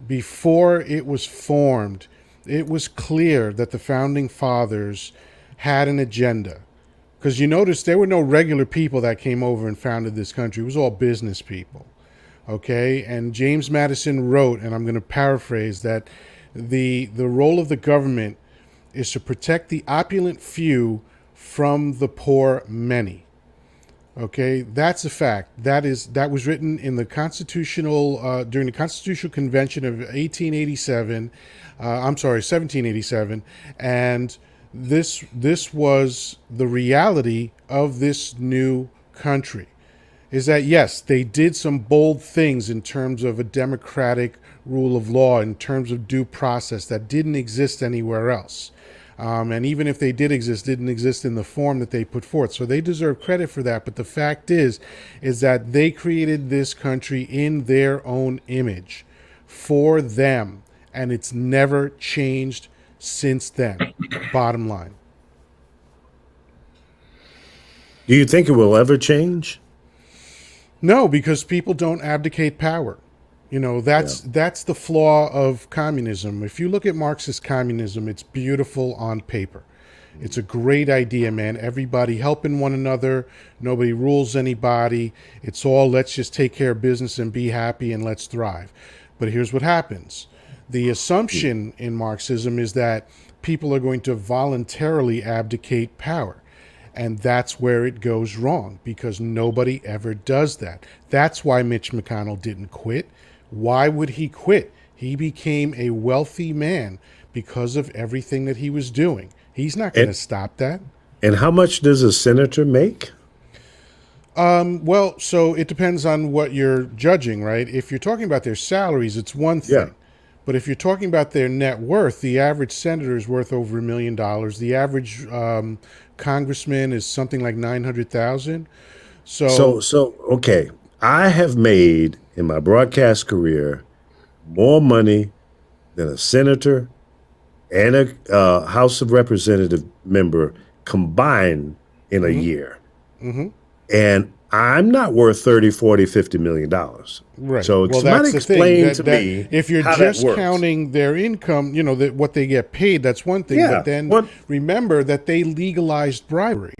Before it was formed, it was clear that the founding fathers had an agenda. Because you notice there were no regular people that came over and founded this country. It was all business people. Okay? And James Madison wrote, and I'm going to paraphrase, that the role of the government is to protect the opulent few from the poor many. Okay, that's a fact. That was written in the constitutional during the Constitutional Convention of 1787, and this was the reality of this new country. Is that yes, they did some bold things in terms of a democratic rule of law, in terms of due process that didn't exist anywhere else. And even if they did exist, didn't exist in the form that they put forth. So they deserve credit for that. But the fact is that they created this country in their own image for them. And it's never changed since then. Bottom line. Do you think it will ever change? No, because people don't abdicate power. That's the flaw of communism. If you look at Marxist communism, it's beautiful on paper. It's a great idea, man. Everybody helping one another. Nobody rules anybody. It's all let's just take care of business and be happy and let's thrive. But here's what happens. The assumption in Marxism is that people are going to voluntarily abdicate power. And that's where it goes wrong, because nobody ever does that. That's why Mitch McConnell didn't quit. Why would he quit? He became a wealthy man because of everything that he was doing. He's not going to stop that. And how much does a senator make? Well, so it depends on what you're judging, right? If you're talking about their salaries, it's one thing. Yeah. But if you're talking about their net worth, the average senator is worth over $1 million. The average congressman is something like $900,000. So okay. I have made in my broadcast career more money than a senator and a House of Representative member combined in a year. Mm-hmm. And I'm not worth 30, 40, 50 $million. Right. So somebody explain to me if you're just counting their income, what they get paid, that's one thing. Yeah. But then remember that they legalized bribery.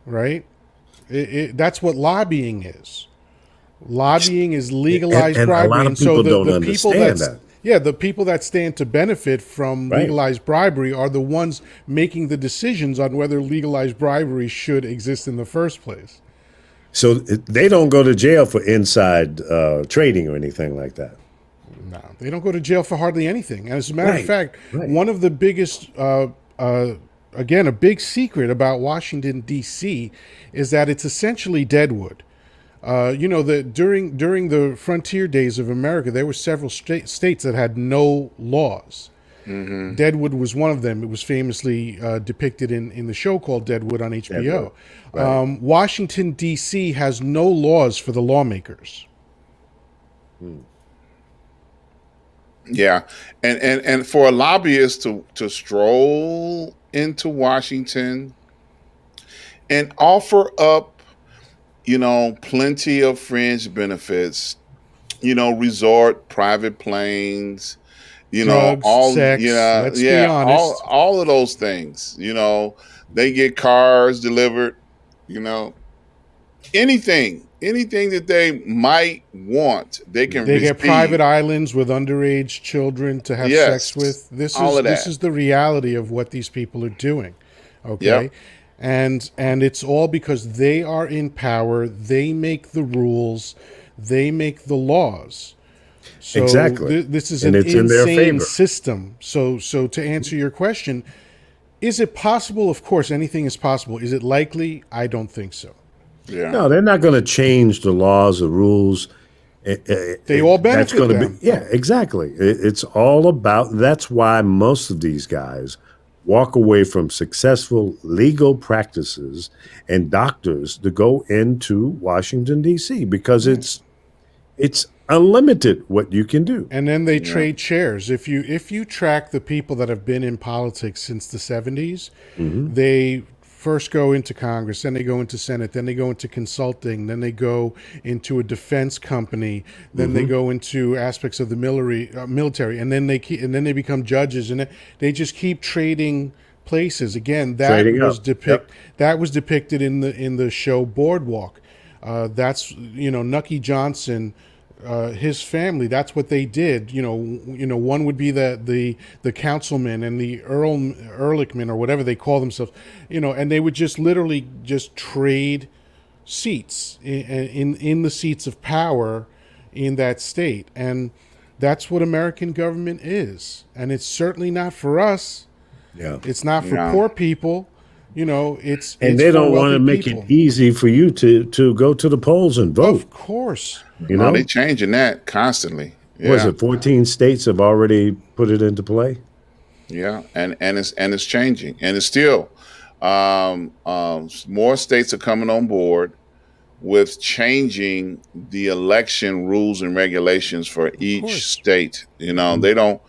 Right? That's what lobbying is. Lobbying is legalized and a bribery, lot of and so people don't the people understand that. yeah, the people that stand to benefit from Right. legalized bribery are the ones making the decisions on whether legalized bribery should exist in the first place. So they don't go to jail for inside trading or anything like that. No, they don't go to jail for hardly anything. And as a matter of Right, fact, right. one of the biggest, again, a big secret about Washington D.C. is that it's essentially Deadwood. During the frontier days of America, there were several states that had no laws. Mm-hmm. Deadwood was one of them. It was famously depicted in the show called Deadwood on HBO. Deadwood, right. Washington, D.C. has no laws for the lawmakers. Yeah, and for a lobbyist to stroll into Washington and offer up, plenty of fringe benefits, resort, private planes, Drugs, all, sex, let's be honest. all of those things, they get cars delivered, anything that they might want, they can They receive. get private islands with underage children to have sex with. This is the reality of what these people are doing. Okay. Yep. And it's all because they are in power, they make the rules, they make the laws. So Exactly. This is And an it's in their insane favor. system. So to answer your question, is it possible? Of course, anything is possible. Is it likely? I don't think so. Yeah. No, they're not going to change the laws, the rules. They all benefit That's going to them. be, yeah, exactly. It's all about. That's why most of these guys walk away from successful legal practices and doctors to go into Washington D.C. because it's unlimited what you can do. And then they trade chairs. If you track the people that have been in politics since the 70s, they first go into Congress, then they go into Senate, then they go into consulting, then they go into a defense company, then they go into aspects of the military, and then they become judges, and they just keep trading places. Again, that Trading was up. that was depicted in the show Boardwalk. That's Nucky Johnson. His family, that's what they did. One would be the councilman and the Ehrlichman or whatever they call themselves, and they would just literally just trade seats in the seats of power in that state. And that's what American government is. And it's certainly not for us. Yeah. It's not for poor people. It's They don't want to make people. it easy for you to go to the polls and vote. Of course. No, they changing that constantly. Yeah. Was it 14 states have already put it into play? Yeah, and it's changing, and it's still more states are coming on board with changing the election rules and regulations for each state. They don't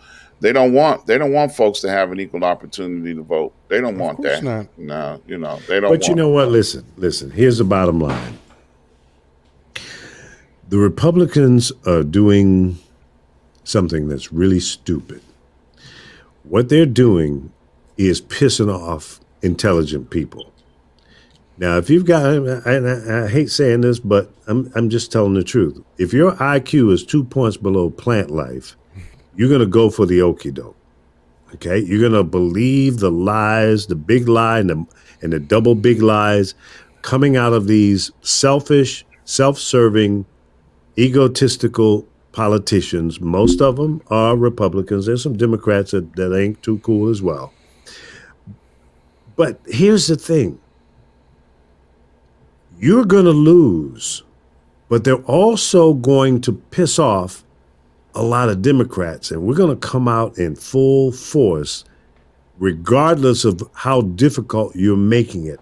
want folks to have an equal opportunity to vote. They don't want that. Not. No, they don't. But you know what? Listen. Here's the bottom line. The Republicans are doing something that's really stupid. What they're doing is pissing off intelligent people. Now, if you've got, and I hate saying this, but I'm just telling the truth. If your IQ is 2 points below plant life, you're going to go for the okie doke. Okay? You're going to believe the lies, the big lie and the double big lies coming out of these selfish, self-serving, egotistical politicians. Most of them are Republicans. There's some Democrats that ain't too cool as well. But here's the thing. You're going to lose, but they're also going to piss off a lot of Democrats, and we're going to come out in full force regardless of how difficult you're making it.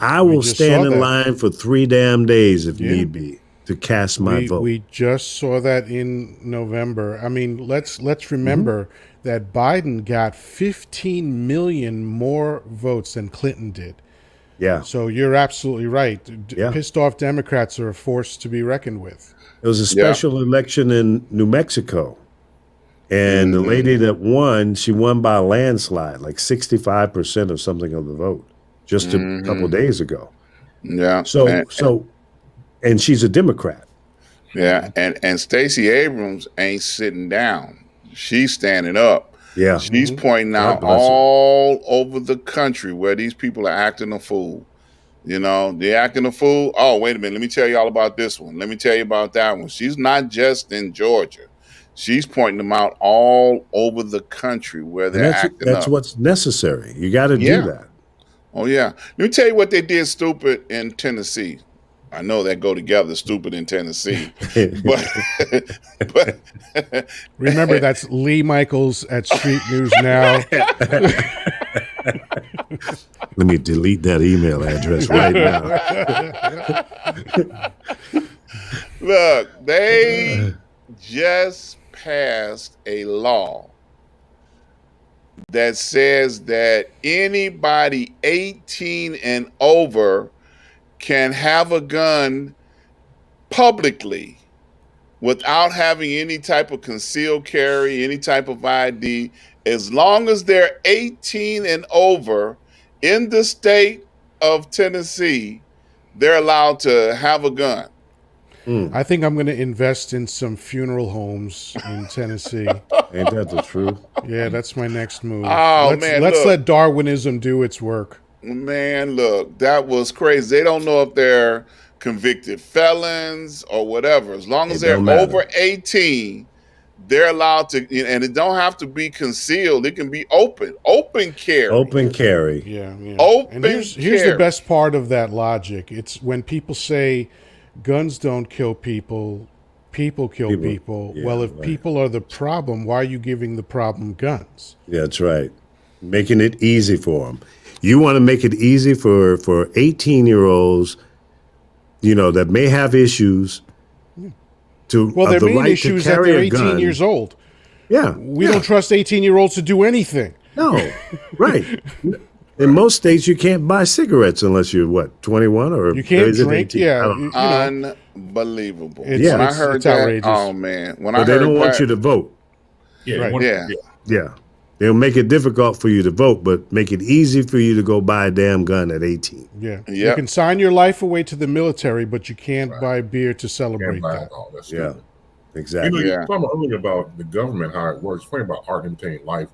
I will stand in line for 3 damn days if need be to cast my vote. We just saw that in November. I mean, let's remember that Biden got 15 million more votes than Clinton did. Yeah. So you're absolutely right. Pissed off Democrats are a force to be reckoned with. There was a special election in New Mexico, and the lady that won, she won by a landslide, like 65% of something of the vote, just a couple of days ago. Yeah. And she's a Democrat. Yeah, and Stacey Abrams ain't sitting down. She's standing up. Yeah. She's pointing God out bless her. all over the country where these people are acting a fool. You know, they're acting a fool. Oh, wait a minute. Let me tell you all about this one. Let me tell you about that one. She's not just in Georgia. She's pointing them out all over the country where And they're acting that's up. what's necessary. You got to do Yeah. that. Oh, yeah. Let me tell you what they did stupid in Tennessee. I know that go together, stupid in Tennessee. but Remember, that's Lee Michaels at Street News Now. Let me delete that email address right now. Look, they just passed a law that says that anybody 18 and over can have a gun publicly without having any type of concealed carry, any type of ID, as long as they're 18 and over in the state of Tennessee, they're allowed to have a gun. I think I'm going to invest in some funeral homes in Tennessee. Ain't that the truth? Yeah, that's my next move. Oh, let's let Darwinism do its work. Man, look, that was crazy. They don't know if they're convicted felons or whatever. As long as they're over 18, they're allowed to, and it don't have to be concealed. It can be open carry. Open carry. Yeah. Open and here's the best part of that logic. It's when people say guns don't kill people, people kill people. Yeah, well, if people are the problem, why are you giving the problem guns? Yeah, that's right. Making it easy for them. You want to make it easy for 18-year-olds, that may have issues their main issue is that they're 18 years old. Yeah. We don't trust 18-year-olds to do anything. No, right. In most states, you can't buy cigarettes unless you're, 21 or you can't drink? 18? Yeah. Unbelievable. When I heard it's that, outrageous. oh, man. But they don't want you to vote. Yeah. Right. Yeah. They'll make it difficult for you to vote, but make it easy for you to go buy a damn gun at 18. Yeah. You can sign your life away to the military, but you can't buy beer to celebrate that. Yeah, exactly. You were talking earlier about the government, how it works. Funny about art imitating life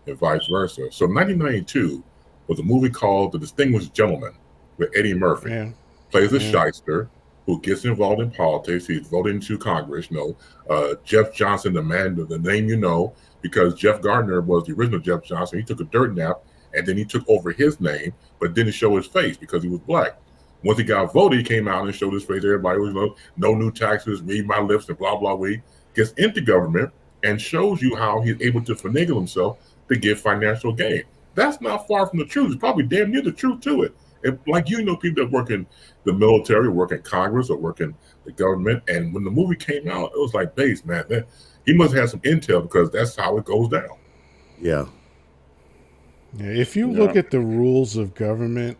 and vice versa. So 1992 was a movie called The Distinguished Gentleman with Eddie Murphy. Yeah. Plays a shyster who gets involved in politics. He's voted into Congress. Jeff Johnson, the name you know, because Jeff Gardner was the original Jeff Johnson. He took a dirt nap and then he took over his name, but didn't show his face because he was black. Once he got voted, he came out and showed his face. Everybody was, no new taxes, read my lips, and blah, blah, blah. Gets into government and shows you how he's able to finagle himself to get financial gain. That's not far from the truth. It's probably damn near the truth to it. People that work in the military, work in Congress, or work in the government. And when the movie came out, it was like, base, man, he must have some intel because that's how it goes down. Yeah. If you look at the rules of government,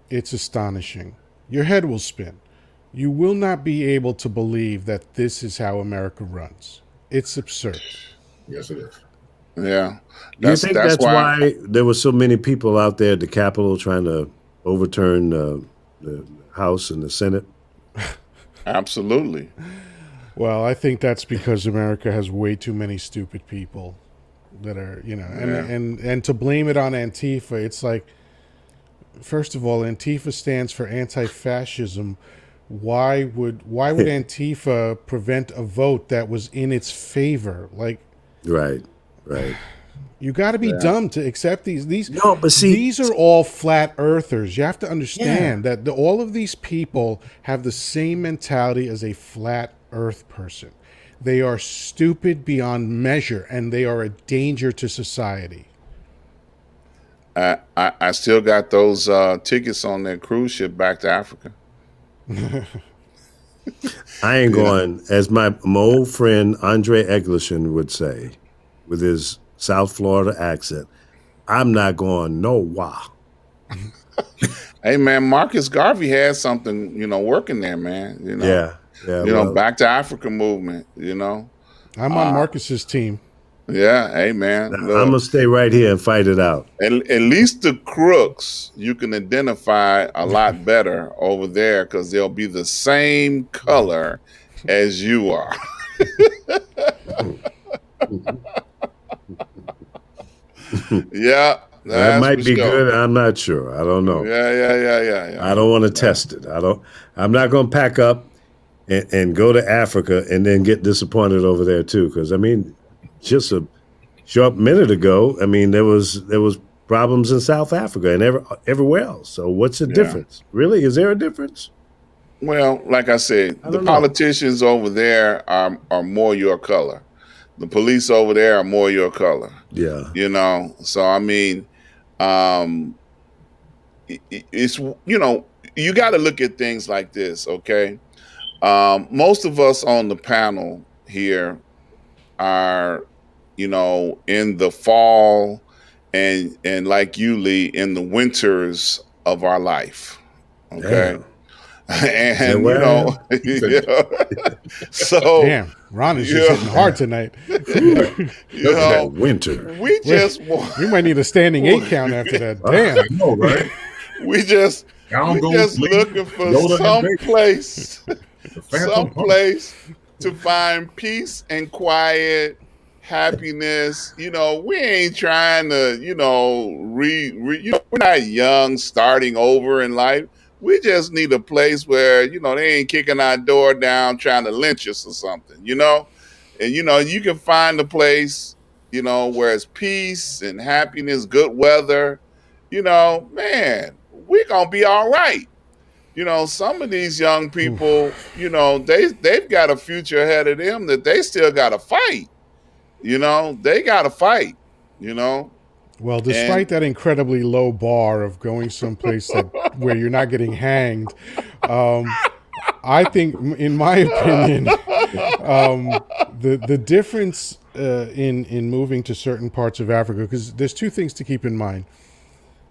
it's astonishing. Your head will spin. You will not be able to believe that this is how America runs. It's absurd. Yes, it is. Yeah. Do you think that's why there were so many people out there at the Capitol trying to overturn the House and the Senate? Absolutely. Well, I think that's because America has way too many stupid people that are, and to blame it on Antifa, it's like, first of all, Antifa stands for anti-fascism. Why would Antifa prevent a vote that was in its favor? Like, right. You got to be dumb to accept these. No, but see, these are all flat earthers. You have to understand that all of these people have the same mentality as a flat earth person. They are stupid beyond measure, and they are a danger to society. I still got those tickets on that cruise ship back to Africa. I ain't going, as my old friend Andre Egliston would say, with his South Florida accent, I'm not going nowhere. Hey, man, Marcus Garvey had something, working there, man. Yeah. Back to Africa movement, I'm on Marcus's team. Yeah, hey man, I'm look, gonna stay right here and fight it out. at least the crooks you can identify a lot better over there because they'll be the same color as you are. Yeah, That that's might for be sure. good. I'm not sure. I don't know. Yeah. I don't want to test it. I'm not going to pack up and go to Africa and then get disappointed over there too. Because I mean, just a short minute ago, I mean there was problems in South Africa and everywhere else. So what's the difference? Really, is there a difference? Well, like I said, the don't know. politicians over there are more your color. The police over there are more your color. Yeah. You know, so I mean, it's, you know, you got to look at things like this, okay? Most of us on the panel here are, you know, in the fall and like you, Lee, in the winters of our life, okay? Damn. And you know, so damn, Ron is just hitting hard tonight. You know, winter. We just want, we might need a standing 8 count after that. Damn, I know, right? we just looking for some place to find peace and quiet, happiness. You know, we ain't trying to, you know, you know, we're not young starting over in life. We just need a place where, you know, they ain't kicking our door down trying to lynch us or something, you know? And, you know, you can find a place, you know, where it's peace and happiness, good weather, you know, man, we're going to be all right. You know, some of these young people, you know, they've got a future ahead of them that they still got to fight. You know, they got to fight, you know? Well, despite that incredibly low bar of going someplace where you're not getting hanged, I think, in my opinion, the difference in moving to certain parts of Africa, because there's two things to keep in mind.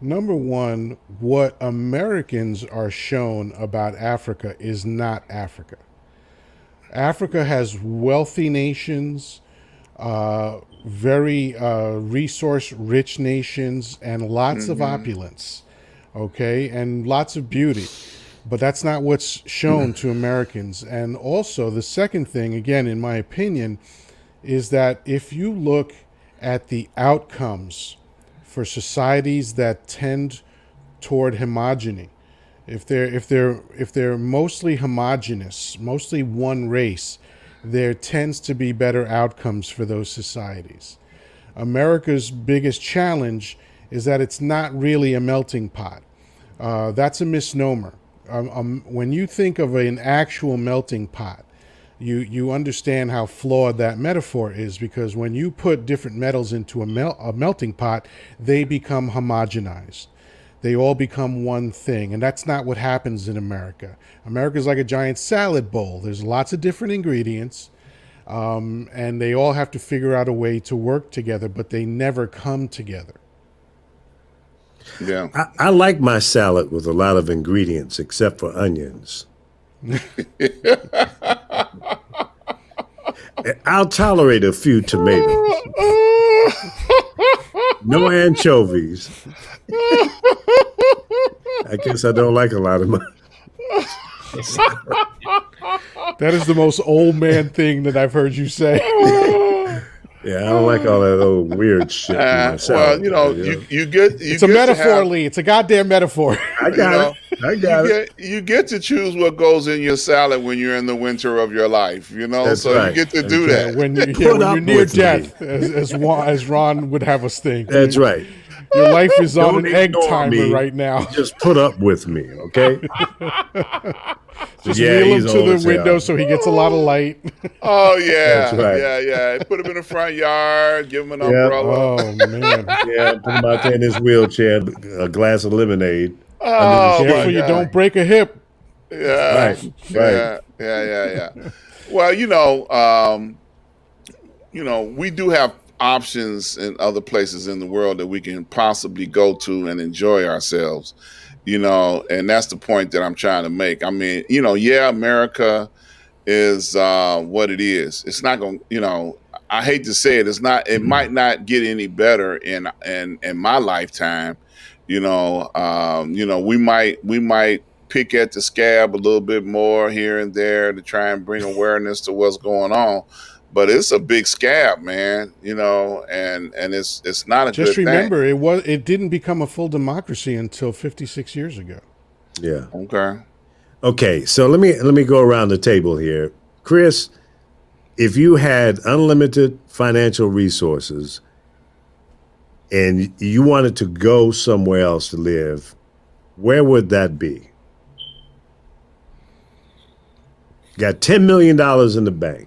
Number one, what Americans are shown about Africa is not Africa. Africa has wealthy nations, very resource-rich nations, and lots of opulence, okay, and lots of beauty. But that's not what's shown to Americans. And also, the second thing, again, in my opinion, is that if you look at the outcomes for societies that tend toward homogeny, if they're mostly homogenous, mostly one race, there tends to be better outcomes for those societies. America's biggest challenge is that it's not really a melting pot. That's a misnomer. When you think of an actual melting pot, you understand how flawed that metaphor is, because when you put different metals into a melting pot, they become homogenized. They all become one thing, and that's not what happens in America. America's like a giant salad bowl. There's lots of different ingredients, and they all have to figure out a way to work together, but they never come together. Yeah. I like my salad with a lot of ingredients except for onions. I'll tolerate a few tomatoes. No anchovies. I guess I don't like a lot of my. That is the most old man thing that I've heard you say. Yeah, I don't like all that old weird shit. Well, you know, you get it's a metaphor, Lee. It's a goddamn metaphor. I got it. You get to choose what goes in your salad when you're in the winter of your life. You know, That's so right. You get to do that when you're near death, as Ron would have us think. That's right. Your life is on an egg timer right now. Just put up with me, okay? Just wheel him to the window so he gets a lot of light. Oh yeah, that's right. Yeah. Put him in the front yard. Give him an umbrella. Oh man. Yeah, put him out there in his wheelchair. A glass of lemonade. Oh, careful you don't break a hip. Yeah. Right. Yeah. Well, we do have options in other places in the world that we can possibly go to and enjoy ourselves, and that's the point that I'm trying to make. I mean, America is what it is. It's not going, I hate to say it, it's not. It might not get any better in my lifetime. You know, we might pick at the scab a little bit more here and there to try and bring awareness to what's going on. But it's a big scab, man. You know, and it's not a Just good remember, thing. it didn't become a full democracy until 56 years ago. Yeah. Okay. So let me go around the table here, Chris. If you had unlimited financial resources and you wanted to go somewhere else to live, where would that be? Got $10 million in the bank,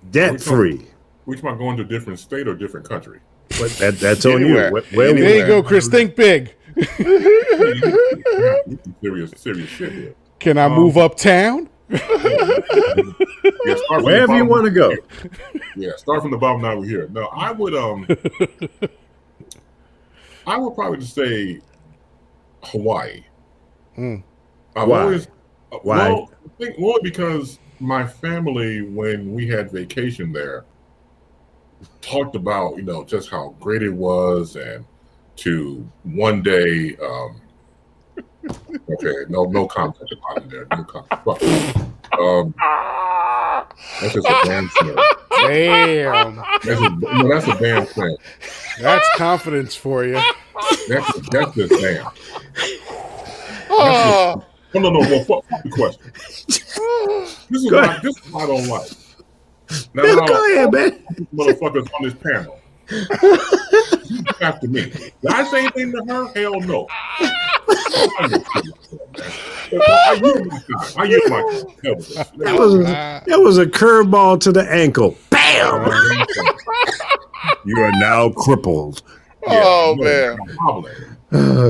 debt free. Which about going to a different state or different country? But that's on you. There you go, Chris. Think big. Serious shit here. Can I move uptown? Wherever you want to go. Yeah, start from the bottom. Now we're here. No, I would probably just say Hawaii. Why? Why? Why? I think more because my family, when we had vacation there, talked about just how great it was, and to one day. Okay, no comment about it there. No comment. That's just a damn thing. Damn. That's a damn thing. That's confidence for you. That's just damn. No. Well, fuck the question. This is what I don't like. Now, go ahead, man. Motherfuckers on this panel. After me. Did I say anything to her? Hell no. I use my that was a curveball to the ankle. Bam! You are now crippled. Oh man.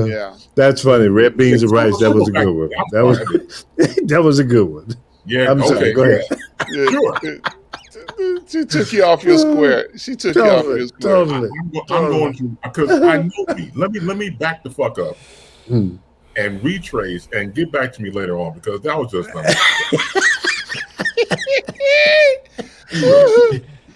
Yeah. That's funny. Red beans and rice. That was a good one. That was a good one. Yeah. I'm sorry. Go ahead. Sure. She took you off your square. She took you off your square. Totally. I'm going to, because I know me. Let me back the fuck up and retrace and get back to me later on, because that was just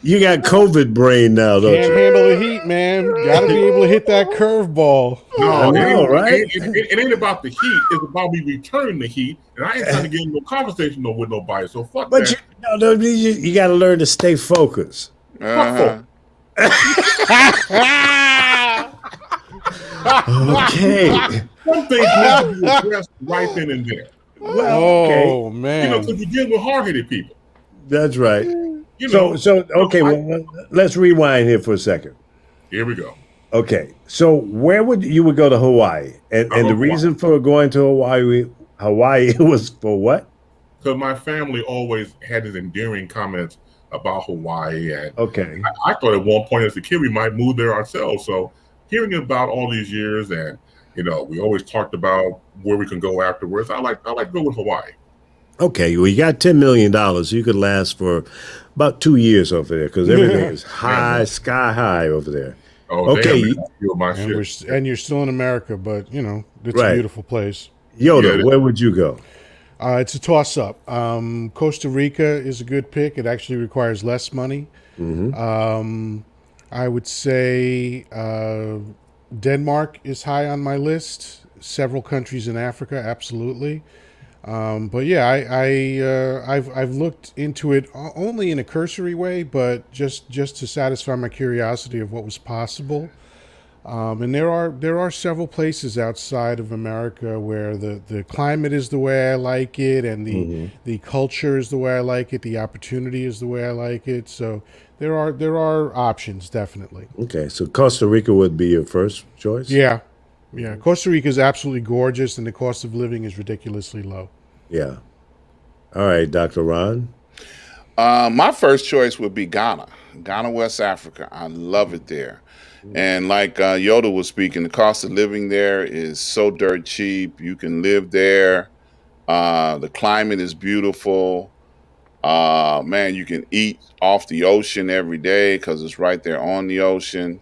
You got COVID brain now, don't Can't you? handle the heat, man. Got to be able to hit that curveball. No, right? It ain't about the heat. It's about me returning the heat, and I ain't trying to get in no conversation with nobody. So fuck But that. you got to learn to stay focused. Fuck Okay. Some things need to be addressed right then and there. Well, man. Because you deal with hard-headed people. That's right. Okay. Well, let's rewind here for a second. Here we go. Okay, so where would you go to Hawaii, and the reason for going to Hawaii was for what? Because my family always had these endearing comments about Hawaii, and okay, I thought at one point as a kid we might move there ourselves. So hearing about all these years, and we always talked about where we can go afterwards. I like to go with Hawaii. Okay, well, you got $10 million. You could last for about 2 years over there, because everything is sky high over there. Oh, okay. And you're still in America, but it's a beautiful place. Yoda, where would you go? It's a toss-up. Costa Rica is a good pick. It actually requires less money. Mm-hmm. I would say Denmark is high on my list. Several countries in Africa, absolutely. But yeah, I've looked into it only in a cursory way, but just to satisfy my curiosity of what was possible. And there are several places outside of America where the climate is the way I like it, and the culture is the way I like it, the opportunity is the way I like it. So there are options, definitely. Okay, so Costa Rica would be your first choice? Yeah. Costa Rica is absolutely gorgeous, and the cost of living is ridiculously low. Yeah. All right, Dr. Ron. My first choice would be Ghana, West Africa. I love it there. And like Yoda was speaking, the cost of living there is so dirt cheap. You can live there. The climate is beautiful. Man, you can eat off the ocean every day because it's right there on the ocean.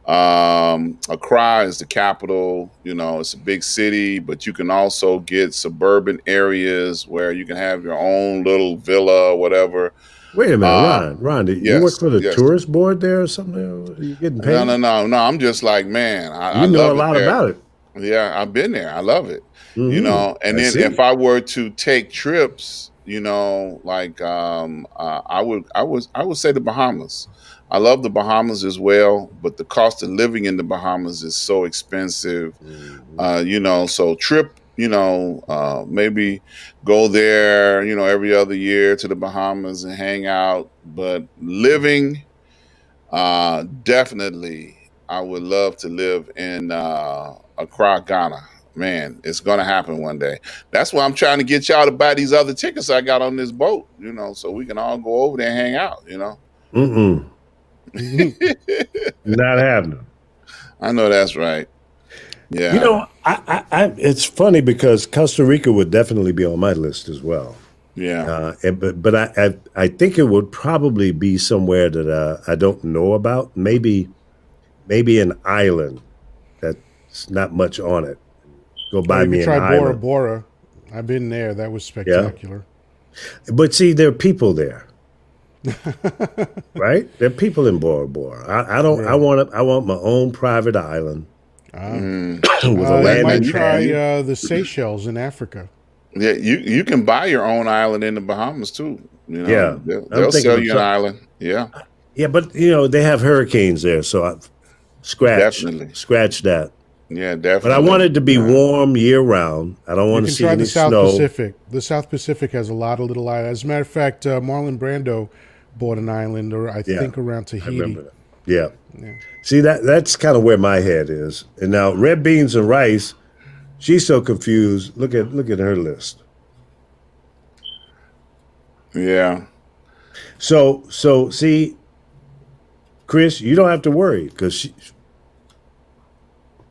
Accra is the capital. It's a big city, but you can also get suburban areas where you can have your own little villa or whatever. Wait a minute, Ron, you work Yes, for the yes. tourist board there or something? Are you getting paid? No. I'm just like, man, I You know a love it lot there. about it. Yeah, I've been there. I love it. And I then see. if I were to take trips, like I would say the Bahamas. I love the Bahamas as well, but the cost of living in the Bahamas is so expensive. So trip, maybe go there, every other year to the Bahamas and hang out. But living, definitely, I would love to live in Accra, Ghana. Man, it's gonna happen one day. That's why I'm trying to get y'all to buy these other tickets I got on this boat, so we can all go over there and hang out, Not happening. I know that's right. Yeah. It's funny because Costa Rica would definitely be on my list as well. Yeah. But I think it would probably be somewhere that I don't know about. Maybe an island that's not much on it. Go buy you me can an try Bora island. Bora. I've been there. That was spectacular. But see, there are people there, right? There are people in Bora Bora. I don't. Right. I want my own private island with a You landing might pad. try the Seychelles in Africa. Yeah, you can buy your own island in the Bahamas too. Yeah. They'll sell you an island. Yeah. Yeah, but they have hurricanes there, so scratch that. Yeah, definitely. But I want it to be warm year round. I don't want to see any South snow. Pacific. The South Pacific has a lot of little islands. As a matter of fact, Marlon Brando bought an island, or I think around Tahiti. I remember that. Yeah. See, that's kind of where my head is. And now red beans and rice, she's so confused. Look at her list. Yeah. So see, Chris, you don't have to worry because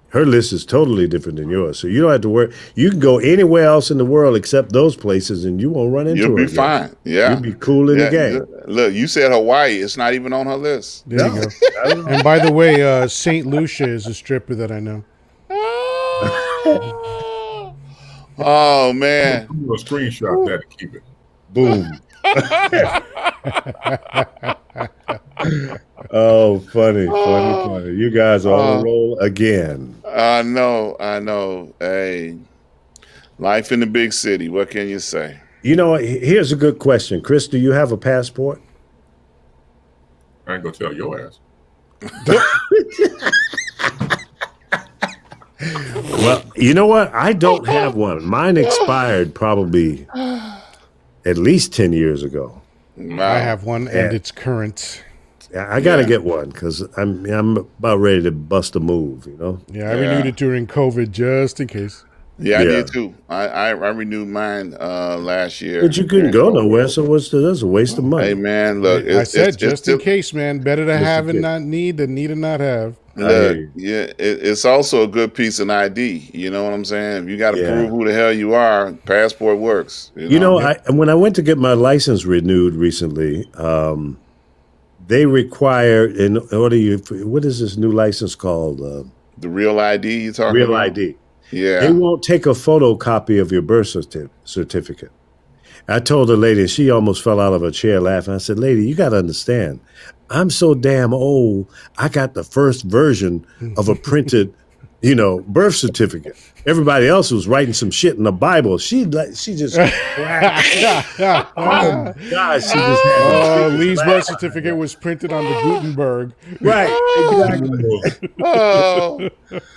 her list is totally different than yours. So you don't have to worry. You can go anywhere else in the world except those places, and you won't run into her. You'll be again. fine. Yeah. You'll be cool in the game. Look, you said Hawaii. It's not even on her list. There you go. And by the way, St. Lucia is a stripper that I know. Oh, man. I'm going to screenshot that and keep it. Boom. Oh, funny. You guys are on a roll again. I know. Hey, life in the big city. What can you say? Here's a good question. Chris, do you have a passport? I ain't going to tell your ass. Well, you know what? I don't have one. Mine expired probably at least 10 years ago. Wow. I have one, and it's current. I got to get one because I'm about ready to bust a move, Yeah, I renewed it during COVID just in case. Yeah, I did too. I renewed mine last year. But you couldn't go nowhere, so that's a waste of money. Hey, man, look. I said just in case, man. Better to have and not need than need and not have. Look, it's also a good piece of ID. You know what I'm saying? If you got to prove who the hell you are, passport works. When I went to get my license renewed recently, they require what is this new license called? The Real ID you talking Real about? ID. Yeah. They won't take a photocopy of your birth certificate. I told the lady, she almost fell out of her chair laughing. I said, lady, you got to understand, I'm so damn old, I got the first version of a printed, birth certificate. Everybody else was writing some shit in the Bible. She just cracked. Oh, God, she just had Lee's birth certificate was printed on the Gutenberg. Right, exactly. Oh,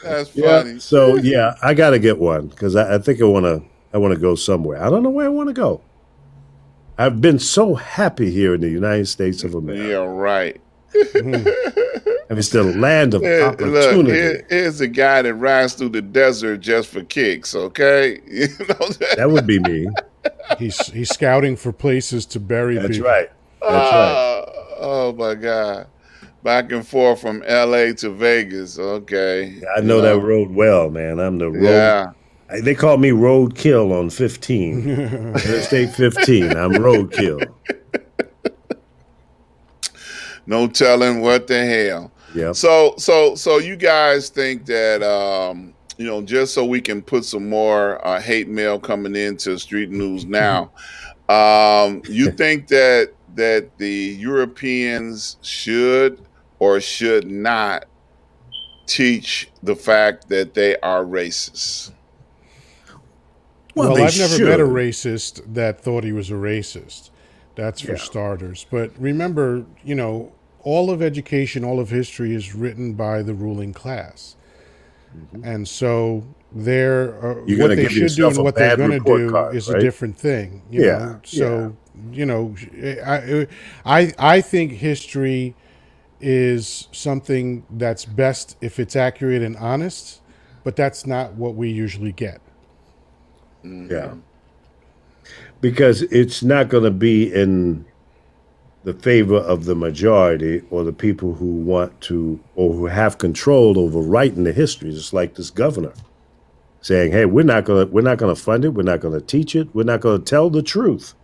that's funny. Yeah. So, I got to get one because I think I want to go somewhere. I don't know where I want to go. I've been so happy here in the United States of America. Yeah, right. It's the land of opportunity. Look, here's a guy that rides through the desert just for kicks, okay? That would be me. He's scouting for places to bury people. That's right. Oh, my God. Back and forth from L.A. to Vegas, okay. I know that road well, man. I'm the road. Yeah. They call me roadkill on 15. Interstate 15. I'm roadkill. No telling what the hell. Yeah. So you guys think that just so we can put some more hate mail coming into Street News Now, you think that that the Europeans should or should not teach the fact that they are racist? Well, they I've never met a should. racist that thought he was a racist. That's for Yeah. starters. But remember, all of education, all of history is written by the ruling class. And so You're what gonna they give should do yourself and a what they're bad going to report do card, is a right? different thing, Yeah. So, I think history is something that's best if it's accurate and honest, but that's not what we usually get. Yeah. Because it's not going to be in the favor of the majority or the people who want to or who have control over writing the history. Just like this governor saying, "Hey, we're not gonna fund it. We're not gonna teach it. We're not gonna tell the truth.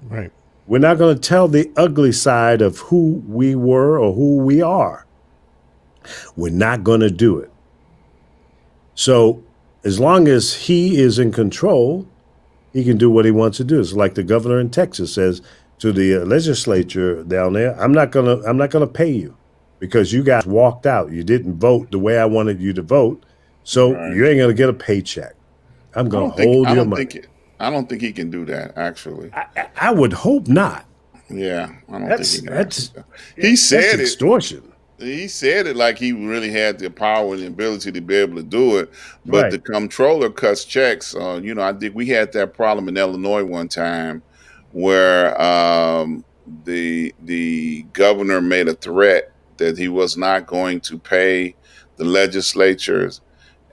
Right. We're not gonna tell the ugly side of who we were or who we are. We're not gonna do it." So as long as he is in control, he can do what he wants to do. It's like the governor in Texas says to the legislature down there, I'm not gonna pay you because you guys walked out. You didn't vote the way I wanted you to vote, so Right. you ain't gonna get a paycheck. I'm gonna hold your money. I don't think he can do that. Actually, I would hope not. yeah, I don't That's think he can. that's Do that. He said that's it. extortion. He said it like he really had the power and the ability to be able to do it, but Right. the comptroller cuts checks. I think we had that problem in Illinois one time where the governor made a threat that he was not going to pay the legislatures,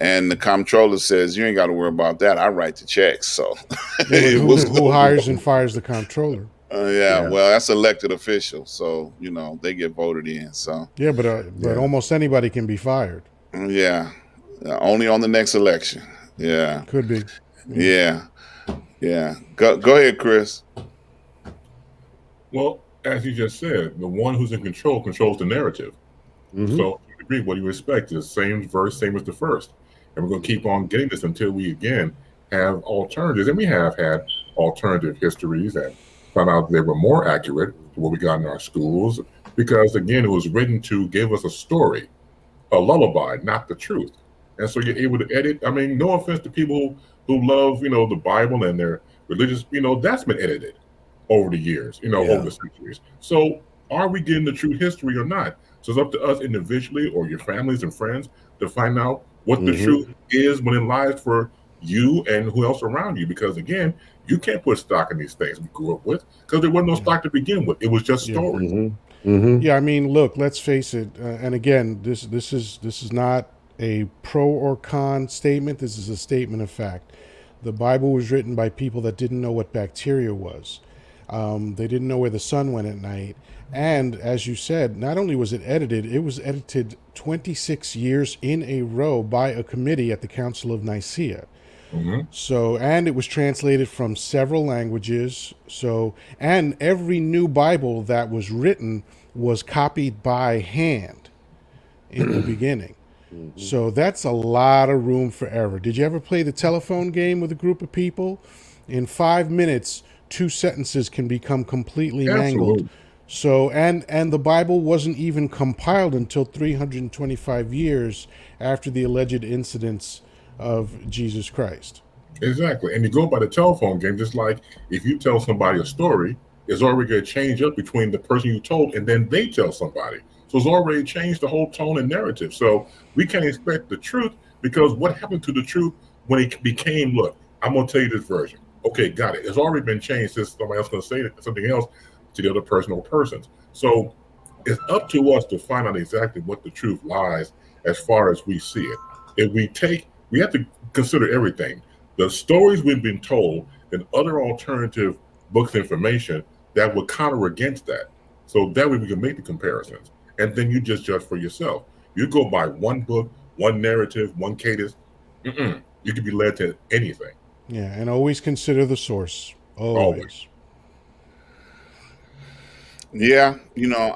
and the comptroller says, "You ain't got to worry about that. I write the checks." So Yeah, but it was who hires and fires the comptroller? yeah. Yeah. Well, that's elected official, so they get voted in. So Yeah, but almost anybody can be fired. yeah, only on the next election. Yeah, Could be. yeah. Go ahead, Chris. Well, as you just said, the one who's in control controls the narrative. Mhm. So, to a degree, what do you expect? The same verse, same as the first. And we're going to keep on getting this until we again have alternatives. And we have had alternative histories and found out they were more accurate to what we got in our schools because, again, it was written to give us a story, a lullaby, not the truth. And so you're able to edit. I mean, no offense to people who love, the Bible and their religious, that's been edited over the years, Yeah. over the centuries. So are we getting the true history or not? So it's up to us individually or your families and friends to find out what the Mhm. truth is when it lies for you and who else around you. Because again, you can't put stock in these things we grew up with because there was no stock to begin with. It was just Yeah. stories. Mhm. Mhm. Yeah, I mean, look, let's face it. And again, this is not a pro or con statement. This is a statement of fact. The Bible was written by people that didn't know what bacteria was. They didn't know where the sun went at night. And as you said, not only was it was edited 26 years in a row by a committee at the Council of Nicaea. Mhm. So, and it was translated from several languages. So, and every new Bible that was written was copied by hand in the beginning. So that's a lot of room for error. Did you ever play the telephone game with a group of people? In 5 minutes, two sentences can become completely mangled. Absolutely. So, and the Bible wasn't even compiled until 325 years after the alleged incidents of Jesus Christ. Exactly. And you go by the telephone game, just like if you tell somebody a story, it's already going to change up between the person you told and then they tell somebody. So it's already changed the whole tone and narrative. So we can't expect the truth because what happened to the truth when it became, look, I'm going to tell you this version. Okay, got it. It's already been changed since somebody else going to say something else to the other person or persons. So it's up to us to find out exactly what the truth lies as far as we see it. If we have to consider everything the stories we've been told and other alternative books information that would counter against that. So that way we can make the comparisons. And then you just judge for yourself. You go by one book, one narrative, one cadence. You can be led to anything. Yeah, and always consider the source. Always. Yeah,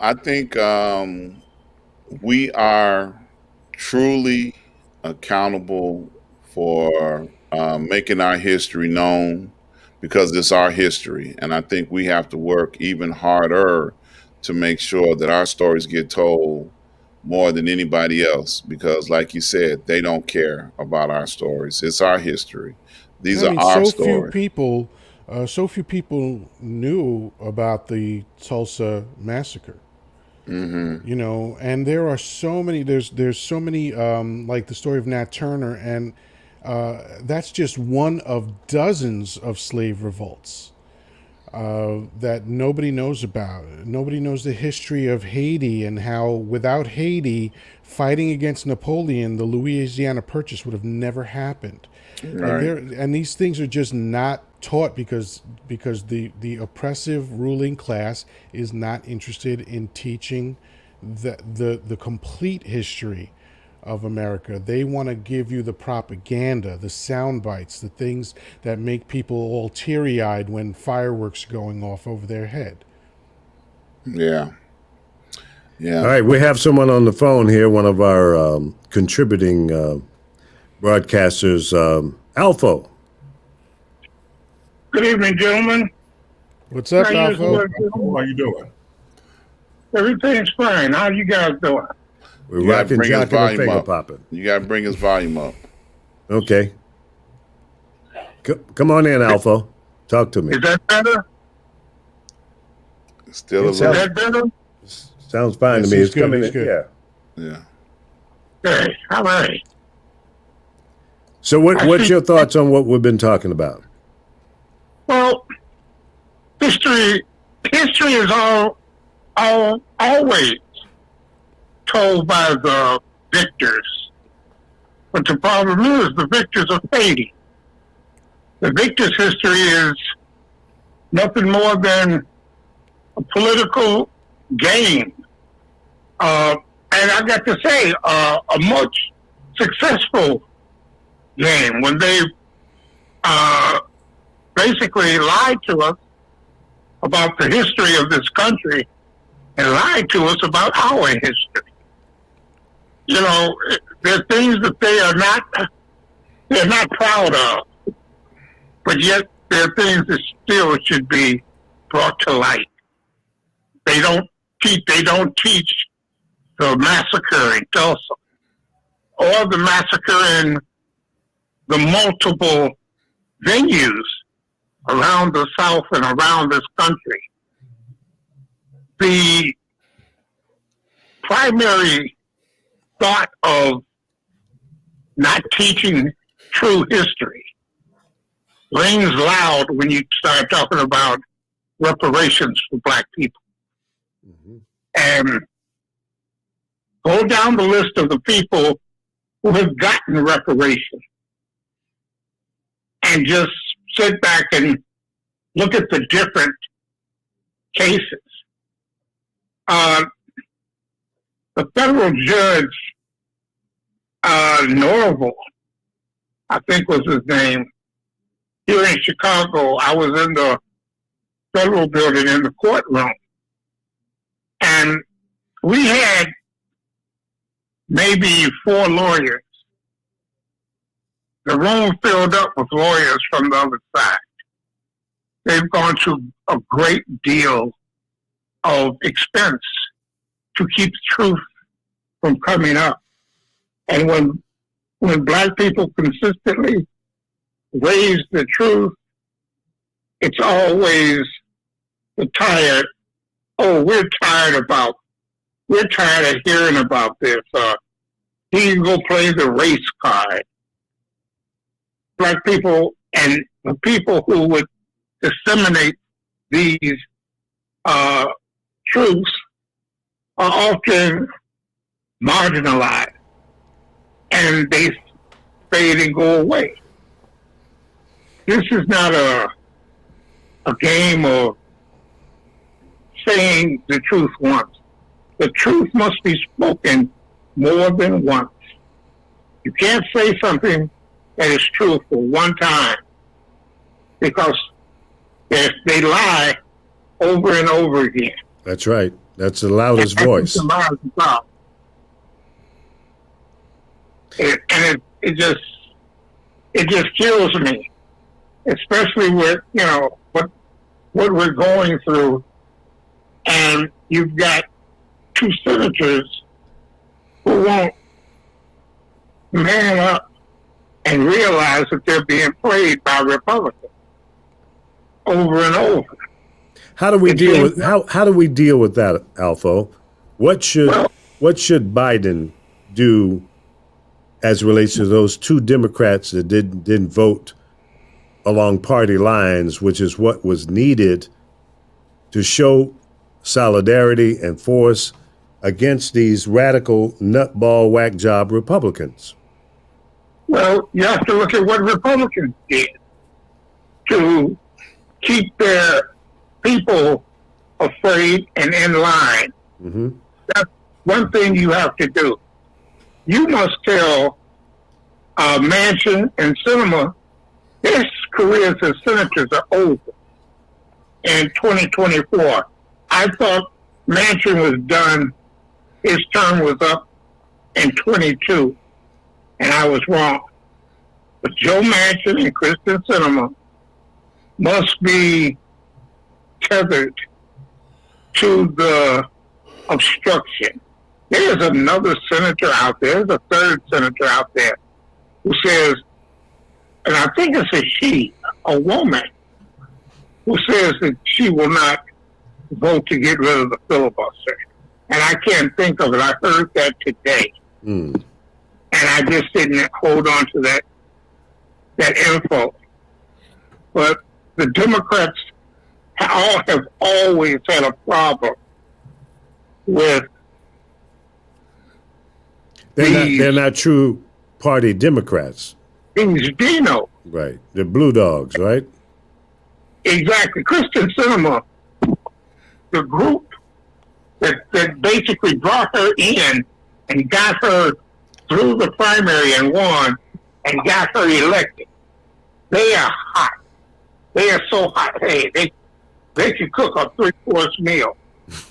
I think we are truly accountable for making our history known, because it's our history. And I think we have to work even harder to make sure that our stories get told more than anybody else, because like you said, they don't care about our stories. It's our history. These I are mean, our stories. so few people knew about the Tulsa massacre. Mm-hmm. You know, and there are so many. There's so many, like the story of Nat Turner, and that's just one of dozens of slave revolts that nobody knows about. Nobody knows the history of Haiti and how without Haiti fighting against Napoleon, the Louisiana Purchase would have never happened. Right. And these things are just not taught because the oppressive ruling class is not interested in teaching the complete history of America. They want to give you the propaganda, the sound bites, the things that make people all teary-eyed when fireworks are going off over their head. Yeah. Yeah. All right, we have someone on the phone here, one of our contributing broadcasters, Alpha. Good evening, gentlemen. What's up, How Alpha? How you doing? Everything's fine. How you guys doing? We're You gotta rocking, bring his jocking, and volume finger up. popping. You got to bring his volume up. Okay. Come on in, Alpha. Talk to me. Is that better? Still a It's little. Is that better? Sounds fine Yes, to me. he's It's good, coming he's in. good. Yeah. Yeah. Okay. All right. So what's your thoughts on what we've been talking about? Well, history is always told by the victors. But the problem is the victors are fading. The victor's history is nothing more than a political game. And I got to say, a much successful game when they basically lied to us about the history of this country and lied to us about our history. You know, there are things that they're not proud of, but yet there are things that still should be brought to light. They don't teach the massacre in Tulsa or the massacre in the multiple venues around the South and around this country. The primary thought of not teaching true history rings loud when you start talking about reparations for Black people. Mm-hmm. And go down the list of the people who have gotten reparations and just sit back and look at the different cases. The federal judge, Norval, I think was his name, here in Chicago, I was in the federal building in the courtroom, and we had maybe 4 lawyers. The room filled up with lawyers from the other side. They've gone to a great deal of expense to keep truth from coming up. And when Black people consistently raise the truth, it's always the tired, oh, we're tired of hearing about this. He can go play the race card. Black people and the people who would disseminate these truths are often marginalized, and they fade and go away. This is not a game of saying the truth once. The truth must be spoken more than once. You can't say something that is true for one time, because if they lie over and over again. That's right. That's the loudest voice. It just kills me especially with, what we're going through. And you've got two senators who won't man up and realize that they're being played by Republicans over and over. How do we deal with that, Alpha? What should Biden do as it relates to those two Democrats that didn't vote along party lines, which is what was needed to show solidarity and force against these radical nutball whack job Republicans? Well, you have to look at what Republicans did to keep their people afraid and in line. Mm-hmm. That's one thing you have to do. You must tell Manchin and Sinema their careers as senators are over in 2024. I thought Manchin was done. His term was up in 22, and I was wrong. But Joe Manchin and Kristen Sinema must be tethered to the obstruction. There's another senator out there, there's a third senator out there who says, and I think it's a she, a woman, who says that she will not vote to get rid of the filibuster. And I can't think of it. I heard that today. And I just didn't hold on to that info. But the Democrats have always had a problem with they're not true party Democrats. These Dino. Right. They're blue dogs, right? Exactly. Kristen Sinema, the group that basically brought her in and got her through the primary and won and got her elected. They are hot. They are so hot. Hey, they can cook a 3-course meal.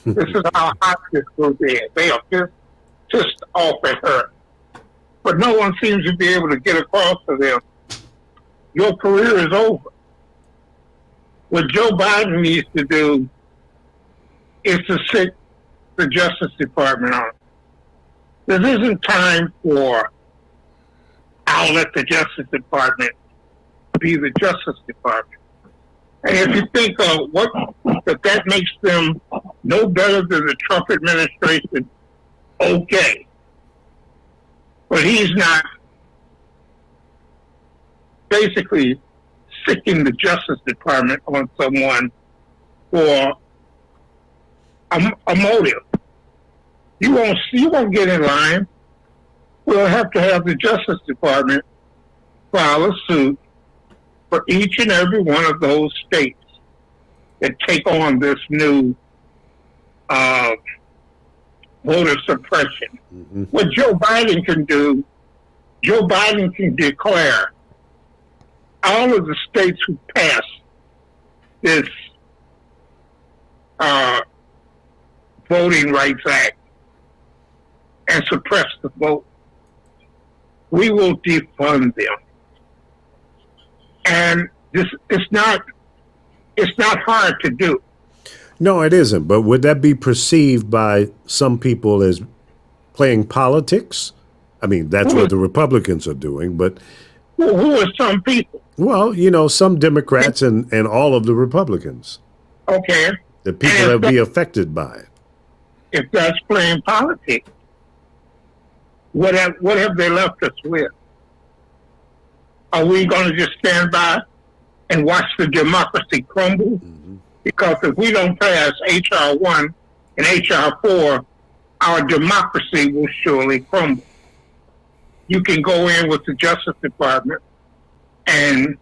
This is how hot this group is. They are pissed off at her. But no one seems to be able to get across to them. Your career is over. What Joe Biden needs to do is to sit the Justice Department on. This isn't time for, I'll let the Justice Department be the Justice Department. And if you think of that makes them no better than the Trump administration, okay. But he's not basically sicking the Justice Department on someone for a motive. You won't get in line. We'll have to have the Justice Department file a suit for each and every one of those states that take on this new voter suppression. Mm-hmm. What Joe Biden can do, Joe Biden can declare all of the states who pass this Voting Rights Act and suppress the vote. We will defund them. And it's not hard to do. No, it isn't. But would that be perceived by some people as playing politics? I mean, that's what the Republicans are doing. But who are some people? Well, some Democrats and all of the Republicans. Okay. The people that will be affected by it. If that's playing politics, what have they left us with? Are we going to just stand by and watch the democracy crumble? Mm-hmm. Because if we don't pass H.R. 1 and H.R. 4, our democracy will surely crumble. You can go in with the Justice Department and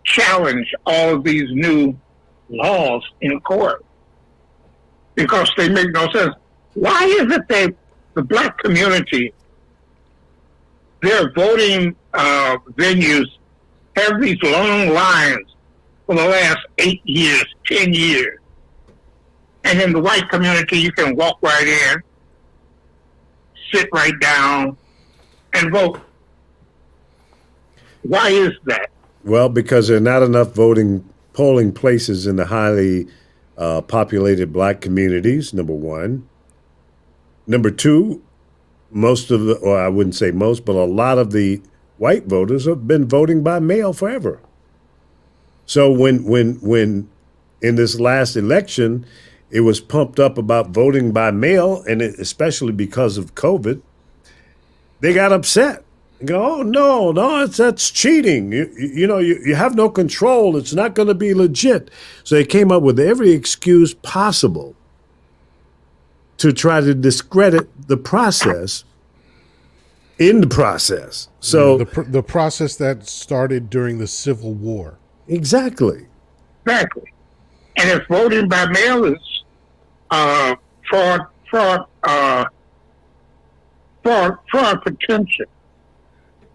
challenge all of these new laws in court because they make no sense. Why is it the black community, their voting venues have these long lines for the last 8 years, 10 years? And in the white community, you can walk right in, sit right down, and vote. Why is that? Well, because there are not enough polling places in the highly populated black communities, number one. Number two, most of the, or I wouldn't say most, but a lot of the white voters have been voting by mail forever. So when in this last election, it was pumped up about voting by mail, and especially because of COVID, they got upset. They go, oh no, that's cheating. You have no control. It's not going to be legit. So they came up with every excuse possible to try to discredit the process in the process. So the process that started during the Civil War. Exactly. Exactly. And if voting by mail is fraud potential,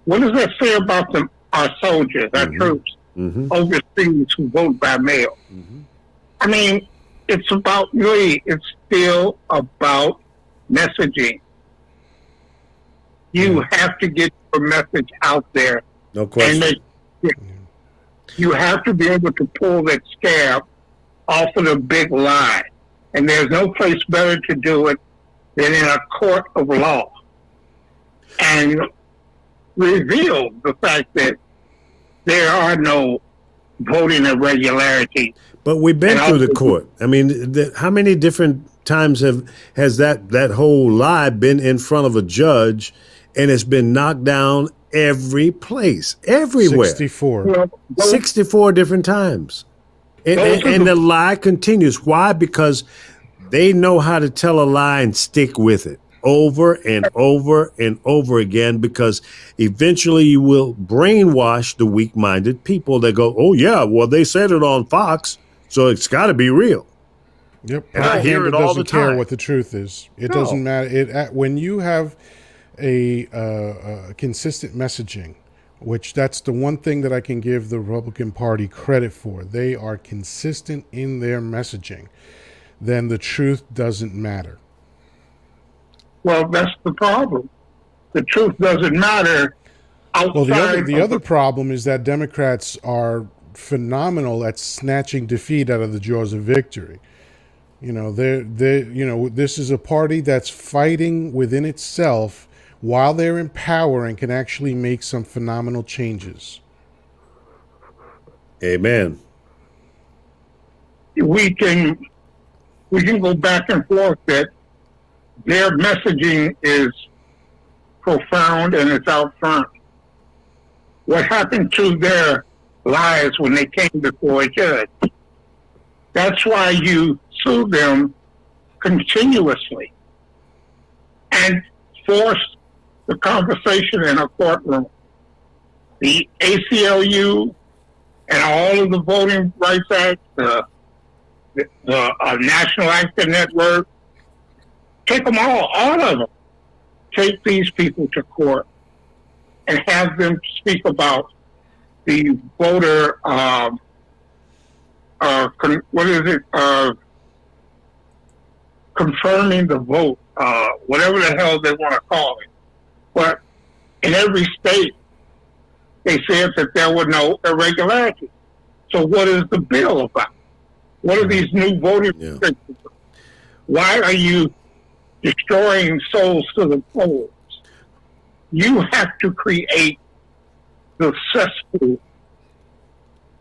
what does that say about our soldiers, our troops overseas who vote by mail? I mean, it's about really, it's still about messaging. You have to get your message out there. No question. You have to be able to pull that scab off of the big lie. And there's no place better to do it than in a court of law. And reveal the fact that there are no voting irregularities. But we've been through the court. I mean, how many different times has that whole lie been in front of a judge, and it's been knocked down every place, everywhere? 64 different times. And the lie continues. Why? Because they know how to tell a lie and stick with it over and over and over again, because eventually you will brainwash the weak-minded people that go, oh, yeah, well, they said it on Fox, so it's got to be real. Yep. And I hear it all the time. Doesn't care what the truth is. It doesn't matter. When you have a consistent messaging, which that's the one thing that I can give the Republican Party credit for. They are consistent in their messaging. Then the truth doesn't matter. Well, that's the problem. The truth doesn't matter outside. Well, the other problem is that Democrats are phenomenal at snatching defeat out of the jaws of victory. This is a party that's fighting within itself while they're in power and can actually make some phenomenal changes. Amen. We can go back and forth that their messaging is profound and it's out front. What happened to their lies when they came before a judge? That's why you sue them continuously and force the conversation in a courtroom. The ACLU and all of the Voting Rights Act, the National Actor Network, take them all of them. Take these people to court and have them speak about the voter, confirming the vote, whatever the hell they want to call it. But in every state, they said that there were no irregularities. So what is the bill about? What are these new voting restrictions? Why are you destroying souls to the polls? You have to create the cesspool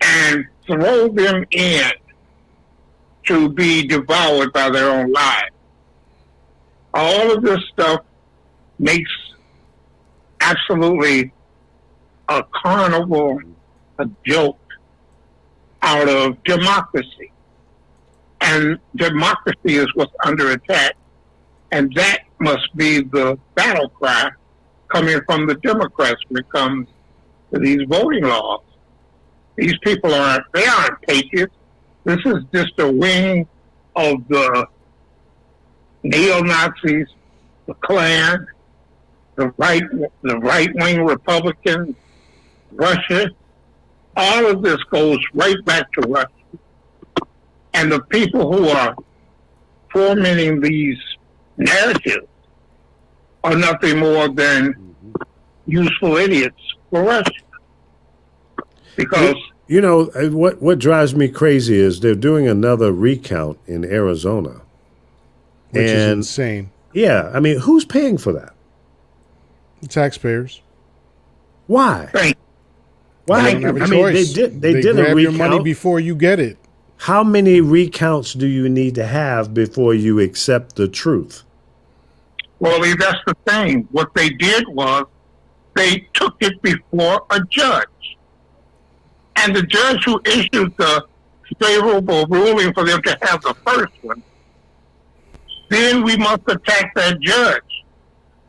and throw them in to be devoured by their own lives. All of this stuff makes absolutely a carnival, a joke out of democracy. And democracy is what's under attack. And that must be the battle cry coming from the Democrats when it comes to these voting laws. These people aren't patriots. This is just a wing of the neo-Nazis, the Klan, the right-wing Republicans, Russia. All of this goes right back to Russia. And the people who are fomenting these narratives are nothing more than useful idiots for Russia. because you know what drives me crazy is they're doing another recount in Arizona, which is insane. Yeah, I mean, who's paying for that? The taxpayers. Why? Why? They don't have a choice. They did grab a recount. Your money before you get it. How many recounts do you need to have before you accept the truth? Well, that's the thing. What they did was they took it before a judge. And the judge who issued the favorable ruling for them to have the first one, then we must attack that judge,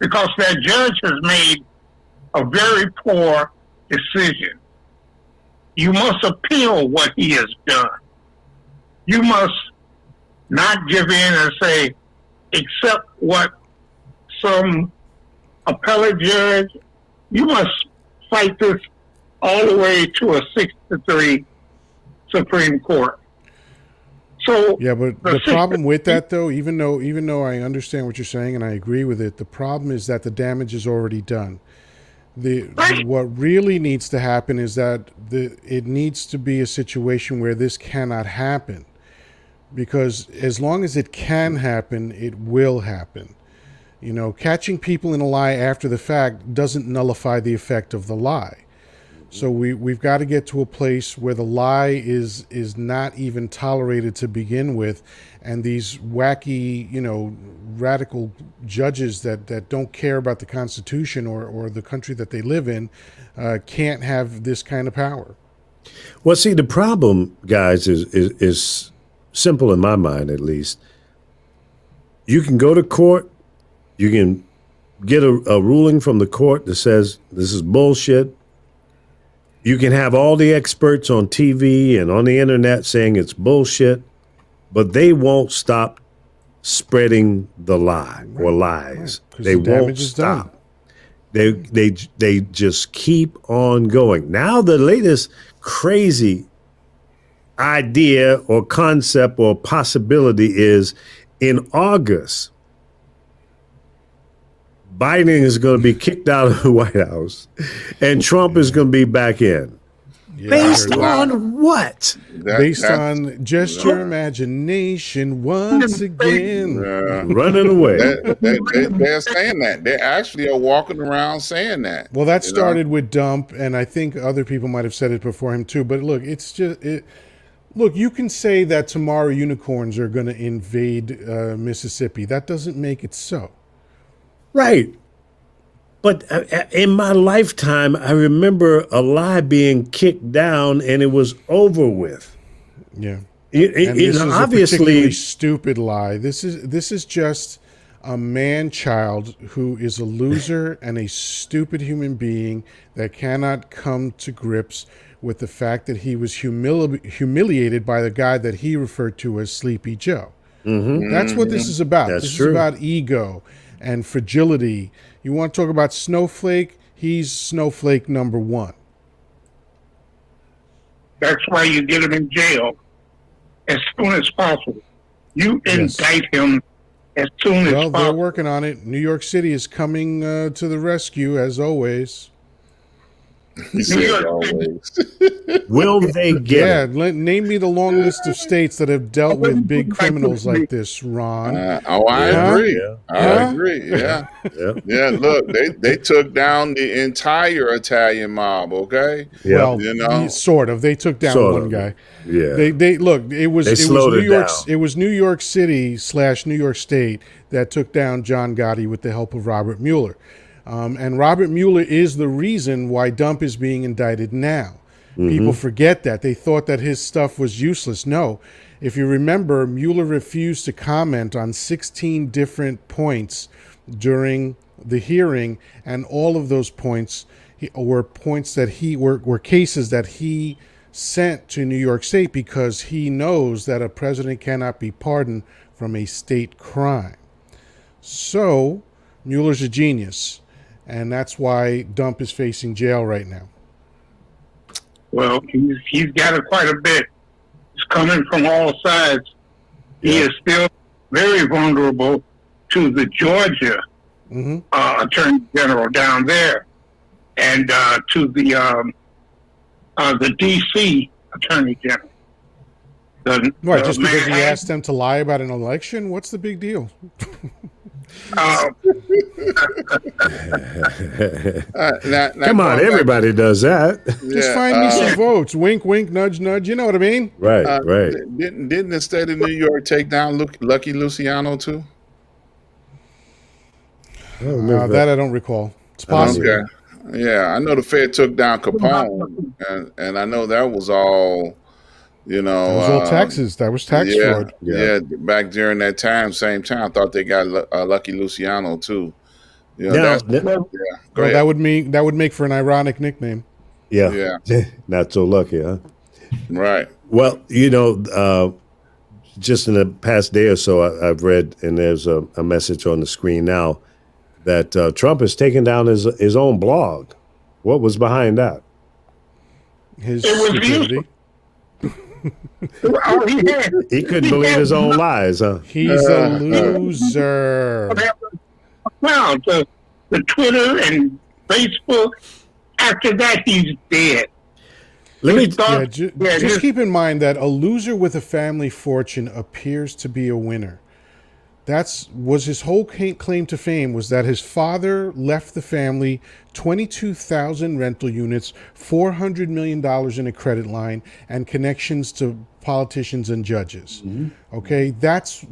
because that judge has made a very poor decision. You must appeal what he has done. You must not give in and say, accept what some appellate judge. You must fight this all the way to a 6-3 Supreme Court. So yeah, but the problem with that, though, even though I understand what you're saying and I agree with it, the problem is that the damage is already done. What really needs to happen is that it needs to be a situation where this cannot happen, because as long as it can happen, it will happen. You know, catching people in a lie after the fact doesn't nullify the effect of the lie. So we've got to get to a place where the lie is not even tolerated to begin with, and these wacky, you know, radical judges that don't care about the Constitution or the country that they live in can't have this kind of power. Well, see, the problem, guys, is simple in my mind, at least. You can go to court, you can get a ruling from the court that says this is bullshit. You can have all the experts on TV and on the internet saying it's bullshit, but they won't stop spreading the lie or lies. Right, they won't stop. They just keep on going. Now the latest crazy idea or concept or possibility is in August, Biden is going to be kicked out of the White House, and Trump is going to be back in. Yeah, based on what? Based on just your imagination once again. Running away. They're saying that. They actually are walking around saying that. Well, that started with Dump, and I think other people might have said it before him too. But look, it's just look, you can say that tomorrow unicorns are going to invade Mississippi. That doesn't make it so. Right. But in my lifetime, I remember a lie being kicked down and it was over with. Yeah. This is obviously a particularly stupid lie. This is just a man-child who is a loser and a stupid human being that cannot come to grips with the fact that he was humiliated by the guy that he referred to as Sleepy Joe. Mm-hmm. That's what this is about. This is about ego and fragility. You want to talk about Snowflake? He's Snowflake number one. That's why you get him in jail as soon as possible. You indict him as soon as possible. Well, they're working on it. New York City is coming to the rescue, as always. He said always. Will they get it? Name me the long list of states that have dealt with big criminals like this, Ron. I agree. I agree. Yeah. Yeah, look, they took down the entire Italian mob, okay? Yeah. Well, you know, sort of. They took down one guy. Yeah. They look, it was New York. It was New York City / New York State that took down John Gotti with the help of Robert Mueller. And Robert Mueller is the reason why Dump is being indicted now. Mm-hmm. People forget that. They thought that his stuff was useless. No. If you remember, Mueller refused to comment on 16 different points during the hearing, and all of those points were points that were cases that he sent to New York State because he knows that a president cannot be pardoned from a state crime. So Mueller's a genius. And that's why Dump is facing jail right now. Well, he's got it quite a bit. It's coming from all sides. Yeah. He is still very vulnerable to the Georgia Attorney General down there, and to the the D.C. Attorney General. Right, just because he asked them to lie about an election? What's the big deal? Uh, Come on, everybody does that. Just find me some votes. Wink, wink, nudge, nudge. You know what I mean? Right, right. Didn't the state of New York take down Lucky Luciano too? That I don't recall. It's possible. Okay. Yeah, I know the Fed took down Capone, and I know that was all, that was all taxes. That was tax fraud. Yeah, back during that time, same time, I thought they got Lucky Luciano too. That would make for an ironic nickname. Yeah. Not so lucky, huh? Right. Well, just in the past day or so, I've read, and there's a message on the screen now, that Trump has taken down his own blog. What was behind that? His stupidity. He couldn't believe his own lies, huh? He's a loser. Well, the Twitter and Facebook. After that, he's dead. Just keep in mind that a loser with a family fortune appears to be a winner. Was his whole claim to fame, was that his father left the family 22,000 rental units, $400 million in a credit line, and connections to politicians and judges. Mm-hmm. Okay, that's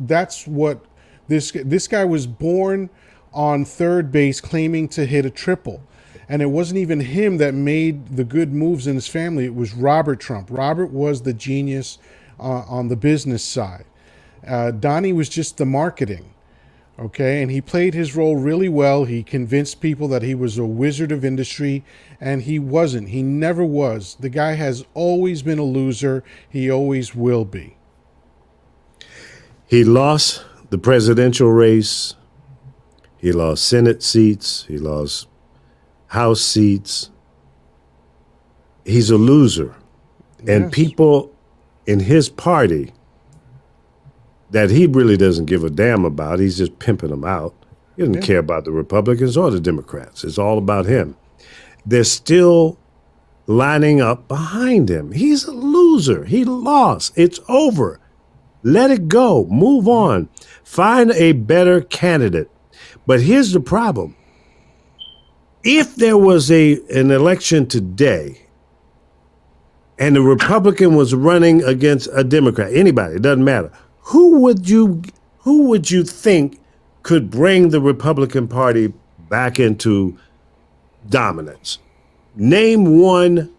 what this guy was born on third base, claiming to hit a triple. And it wasn't even him that made the good moves in his family. It was Robert Trump. Robert was the genius on the business side. Donnie was just the marketing, okay? And he played his role really well. He convinced people that he was a wizard of industry, and he wasn't. He never was. The guy has always been a loser. He always will be. He lost the presidential race. He lost Senate seats. He lost House seats. He's a loser. Yes. And people in his party that he really doesn't give a damn about, he's just pimping them out. He doesn't care about the Republicans or the Democrats. It's all about him. They're still lining up behind him. He's a loser. He lost. It's over. Let it go. Move on. Find a better candidate. But here's the problem. If there was an election today and the Republican was running against a Democrat, anybody, it doesn't matter, who would you think could bring the Republican Party back into dominance? Name one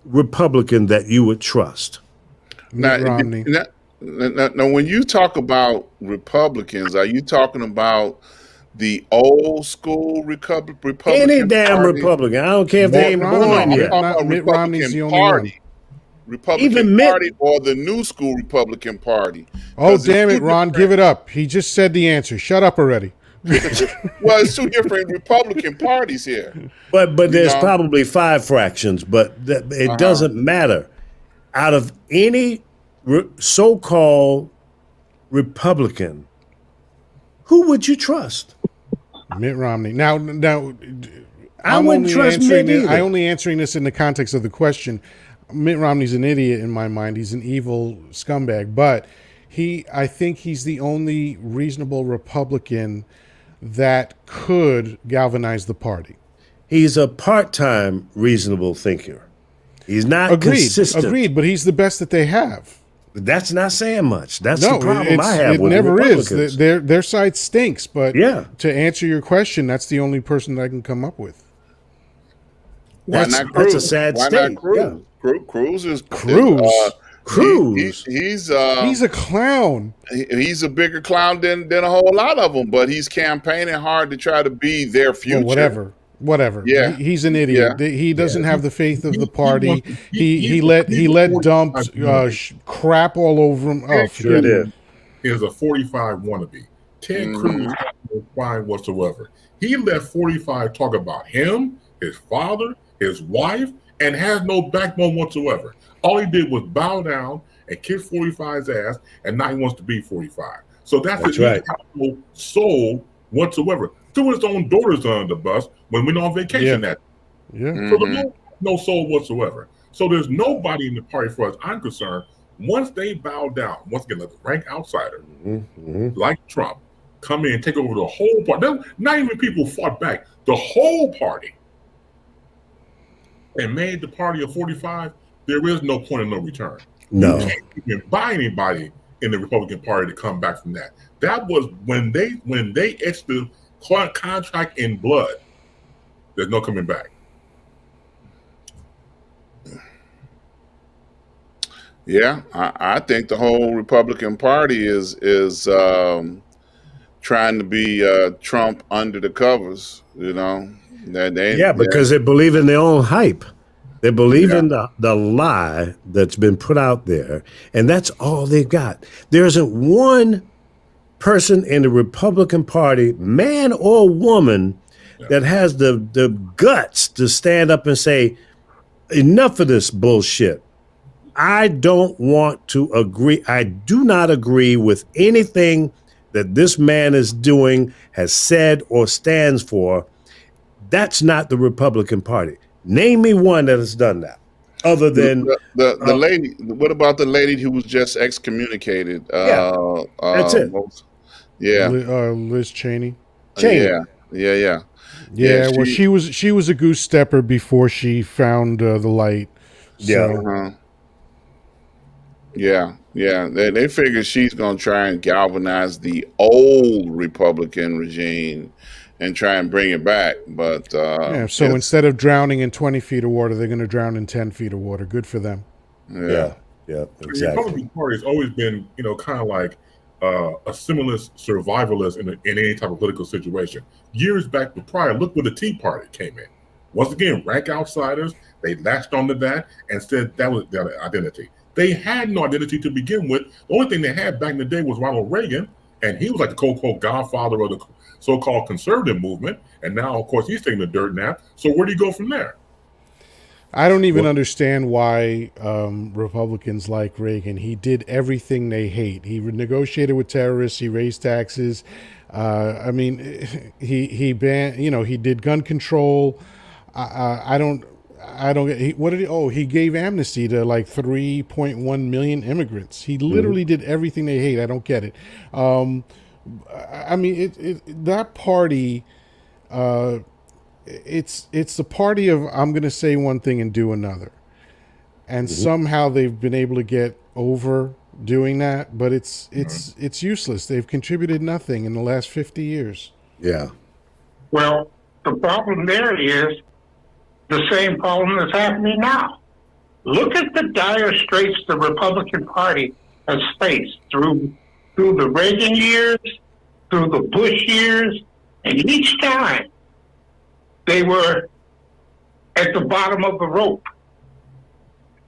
Republican that you would trust. Mitt Romney. Now, when you talk about Republicans, are you talking about the old school Republican? Any damn Party? Republican. I don't care if they ain't born yet. Mitt Romney's the only one. Republican Party or the new school Republican Party. Oh, damn it, Ron, give it up. He just said the answer. Shut up already. Well, it's two different Republican parties here. But there's probably 5 fractions, but it doesn't matter. Out of any so-called Republican, who would you trust? Mitt Romney. Now, I wouldn't trust Mitt either. I'm only answering this in the context of the question. Mitt Romney's an idiot in my mind. He's an evil scumbag, but I think he's the only reasonable Republican that could galvanize the party. He's a part-time reasonable thinker. He's not consistent. Agreed, but he's the best that they have. That's not saying much. That's the problem I have with Republicans. It never is. Their side stinks, but to answer your question, that's the only person that I can come up with. That's a sad state. Cruz is Cruz. He's a clown. He's a bigger clown than a whole lot of them, but he's campaigning hard to try to be their future. Well, whatever. Yeah, he's an idiot. Yeah. He doesn't have the faith of the party. He let dump crap all over him. Oh, forget it. He is a 45 wannabe. Ted Cruz has no spine whatsoever. He let 45 talk about him, his father, his wife, and has no backbone whatsoever. All he did was bow down and kick 45's ass, and now he wants to be 45. So that's right. He has no soul whatsoever. Threw his own daughters under the bus when we went on vacation. Yeah. For the most part. no soul whatsoever. So there's nobody in the party, as I'm concerned, once they bow down, once again, let the rank outsider, like Trump, come in and take over the whole party. Not even people fought back. The whole party. And made the party of 45, there is no point of no return. No. You can't even buy anybody in the Republican Party to come back from that. That was when they etched the contract in blood. There's no coming back. Yeah, I think the whole Republican Party is trying to be Trump under the covers. You know, because they believe in their own hype. They believe in the lie that's been put out there, and that's all they've got. There isn't one person in the Republican Party, man or woman, that has the guts to stand up and say, enough of this bullshit. I don't want to agree. I do not agree with anything that this man is doing, has said, or stands for. That's not the Republican Party. Name me one that has done that, other than the lady. What about the lady who was just excommunicated? That's it. Liz Cheney. Yeah. Well, she was a goose stepper before she found the light. So. They figure she's going to try and galvanize the old Republican regime and try and bring it back. But so instead of drowning in 20 feet of water, they're going to drown in 10 feet of water. Good for them. Yeah, exactly. The Republican Party has always been, kind of like a similarist survivalist in any type of political situation. Years back, but prior, look where the Tea Party came in. Once again, rank outsiders, they latched onto that and said that was their identity. They had no identity to begin with. The only thing they had back in the day was Ronald Reagan, and he was like the quote-unquote godfather of the so-called conservative movement. And now, of course, he's taking the dirt nap. So where do you go from there? I don't even understand why Republicans like Reagan. He did everything they hate. He negotiated with terrorists. He raised taxes. He banned. He did gun control. I don't get. What did he? Oh, he gave amnesty to like 3.1 million immigrants. He literally did everything they hate. I don't get it. That party. It's the party of I'm going to say one thing and do another, and somehow they've been able to get over doing that. But it's useless. They've contributed nothing in the last 50 years. Yeah. Well, the problem there is the same problem that's happening now. Look at the dire straits the Republican Party has faced through the Reagan years, through the Bush years, and each time they were at the bottom of the rope.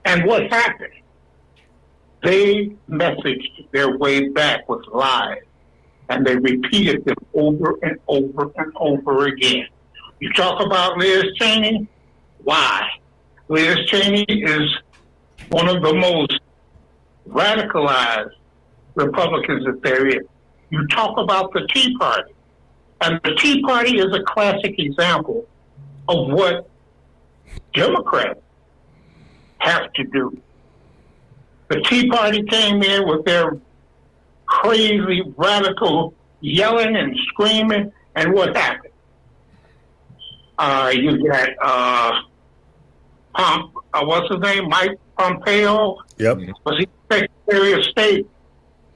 And what happened? They messaged their way back with lies, and they repeated them over and over and over again. You talk about Liz Cheney? Why? Liz Cheney is one of the most radicalized Republicans that there is. You talk about the Tea Party. And the Tea Party is a classic example of what Democrats have to do. The Tea Party came in with their crazy, radical yelling and screaming, and what happened? You got what's his name? Mike Pompeo. Yep. Was he Secretary of State?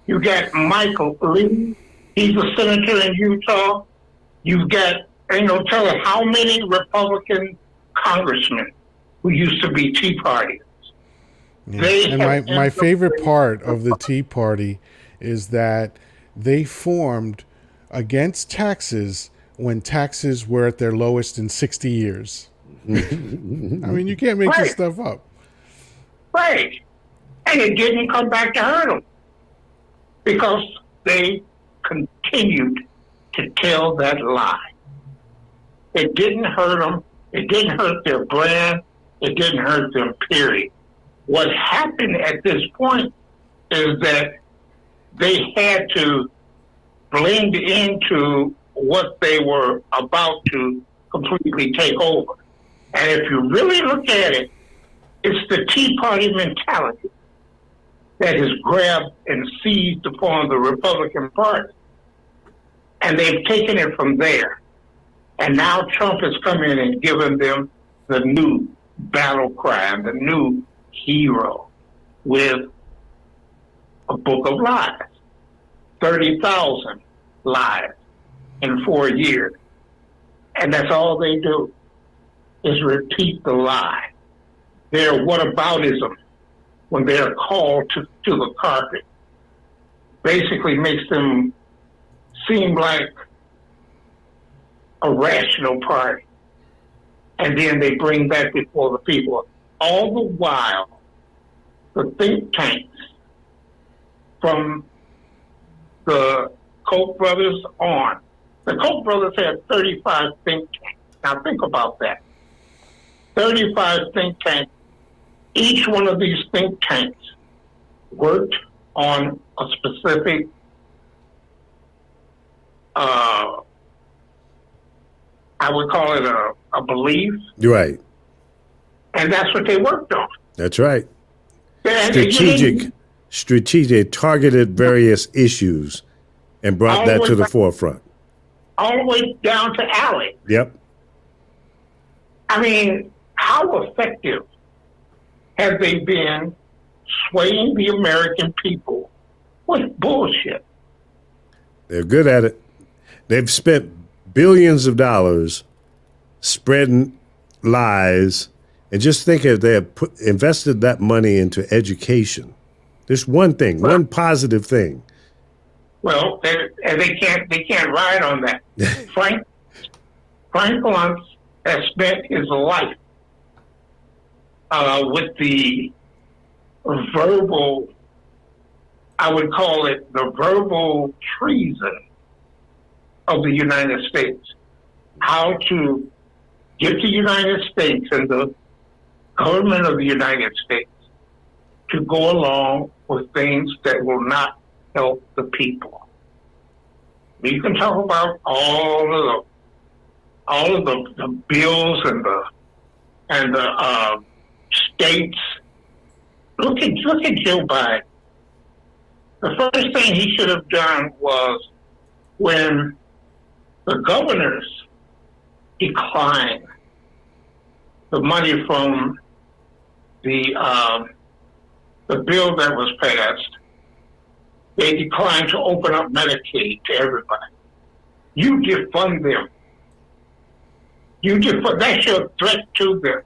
You got Michael Lee. He's a senator in Utah. You've got, tell us how many Republican congressmen who used to be Tea Party. Yeah. And my favorite part of the Tea Party is that they formed against taxes when taxes were at their lowest in 60 years. You can't make this stuff up. Right. And it didn't come back to hurt them because they continued to tell that lie. It didn't hurt them. It didn't hurt their brand. It didn't hurt them, period. What happened at this point is that they had to blend into what they were about to completely take over. And if you really look at it, it's the Tea Party mentality that has grabbed and seized upon the Republican Party. And they've taken it from there. And now Trump has come in and given them the new battle cry, the new hero with a book of lies. 30,000 lies in 4 years. And that's all they do is repeat the lie. Their whataboutism, when they're called to the carpet, basically makes them seem like a rational party. And then they bring that before the people. All the while, the think tanks from the Koch brothers on, the Koch brothers had 35 think tanks. Now think about that. 35 think tanks. Each one of these think tanks worked on a specific I would call it a belief. Right. And that's what they worked on. That's right. And Strategic, targeted various issues and brought that to the forefront. All the way down to Alec. Yep. I mean, how effective have they been swaying the American people with bullshit? They're good at it. They've spent billions of dollars spreading lies, and just think if they had invested that money into education. Just one thing, one positive thing. Well, they can't ride on that. Frank Luntz has spent his life with the verbal, I would call it the verbal treason of the United States. How to get the United States and the government of the United States to go along with things that will not help the people. We can talk about all of the bills and the states. Look at Joe Biden. The first thing he should have done was when the governors declined the money from the bill that was passed, they declined to open up Medicaid to everybody. You defund them. That's your threat to them.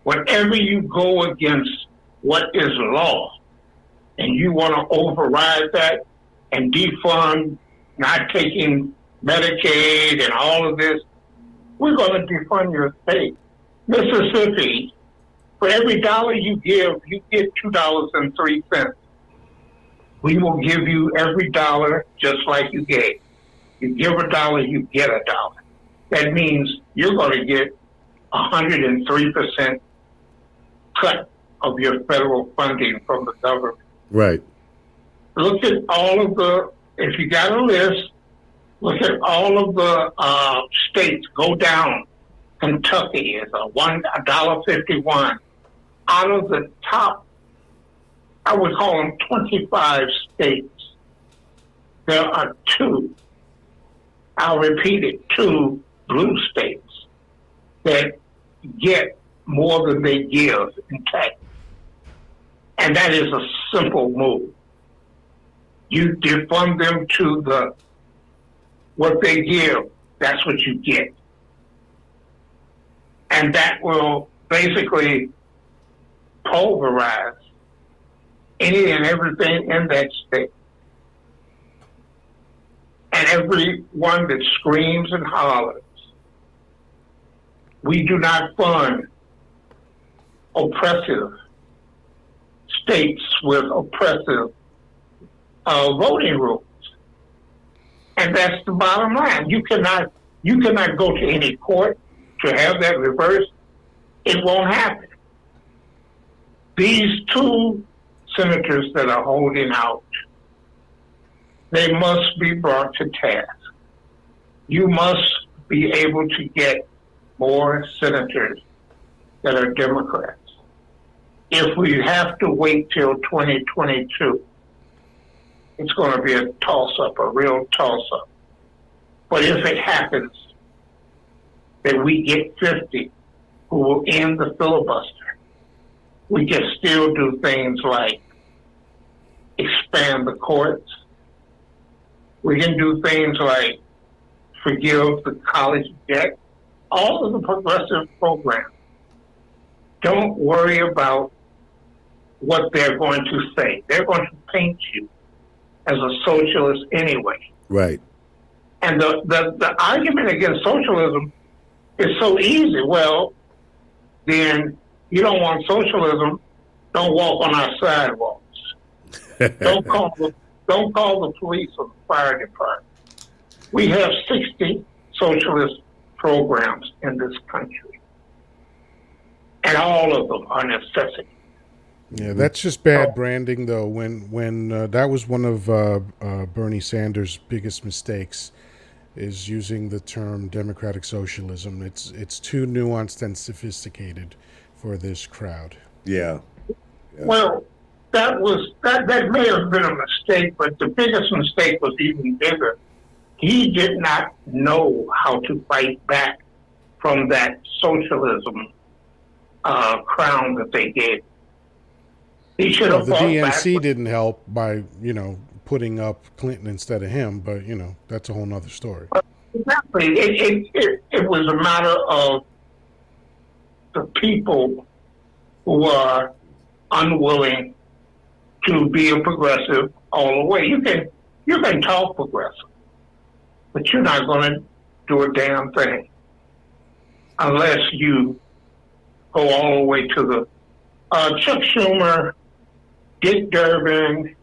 Whenever you go against what is law and you want to override that and defund not taking Medicaid and all of this, we're going to defund your state. Mississippi, for every dollar you give, you get $2.03. We will give you every dollar just like you gave. You give a dollar, you get a dollar. That means you're going to get 103% cut of your federal funding from the government. Right. Look at all of the, if you got a list, look at all of the states. Go down. Kentucky is $1.51. Out of the top, I would call them 25 states, there are two, I'll repeat it, two blue states that get more than they give in tax. And that is a simple move. You defund them to what they give, that's what you get. And that will basically pulverize any and everything in that state. And everyone that screams and hollers, we do not fund oppressive states with oppressive voting rules. And that's the bottom line. You cannot go to any court to have that reversed. It won't happen. These two senators that are holding out, they must be brought to task. You must be able to get more senators that are Democrats. If we have to wait till 2022, it's going to be a toss-up, a real toss-up. But if it happens that we get 50 who will end the filibuster, we can still do things like expand the courts. We can do things like forgive the college debt, all of the progressive programs. Don't worry about what they're going to say. They're going to paint you as a socialist anyway. Right. And the argument against socialism is so easy. Well, then you don't want socialism, don't walk on our sidewalks. Don't call the police or the fire department. We have 60 socialist programs in this country, and all of them are necessity. Yeah, that's just bad branding, though. When that was one of Bernie Sanders' biggest mistakes, is using the term democratic socialism. It's too nuanced and sophisticated for this crowd. Yeah. Well, that may have been a mistake, but the biggest mistake was even bigger. He did not know how to fight back from that socialism crown that they gave. He should have. The DNC didn't help by putting up Clinton instead of him, but that's a whole nother story. Exactly. It was a matter of the people who are unwilling to be a progressive all the way. You can talk progressive, but you're not going to do a damn thing unless you go all the way to the Chuck Schumer, Dick Durbin,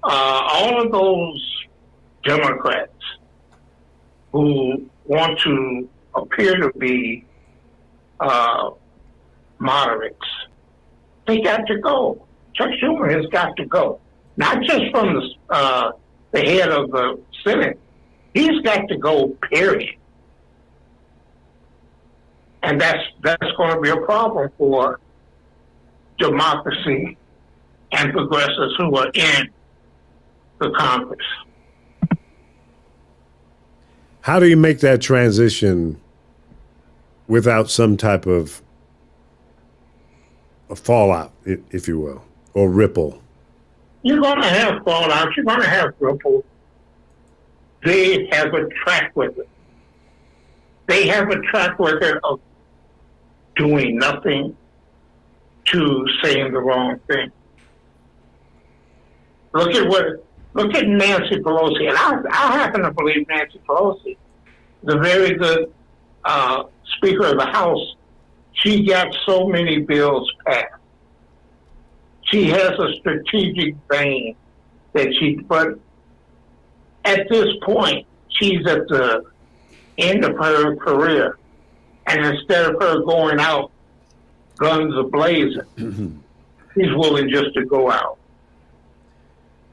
all of those Democrats who want to appear to be moderates. They got to go. Chuck Schumer has got to go. Not just from the head of the Senate. He's got to go, period. And that's going to be a problem for democracy and progressives who are in the Congress. How do you make that transition without some type of a fallout, if you will, or ripple? You're going to have fallout. You're going to have ripple. They have a track record. They have a track record of doing nothing to saying the wrong thing. Look at Nancy Pelosi, and I happen to believe Nancy Pelosi is a very good Speaker of the House. She got so many bills passed. She has a strategic vein but at this point, she's at the end of her career. And instead of her going out guns a-blazing, she's willing just to go out.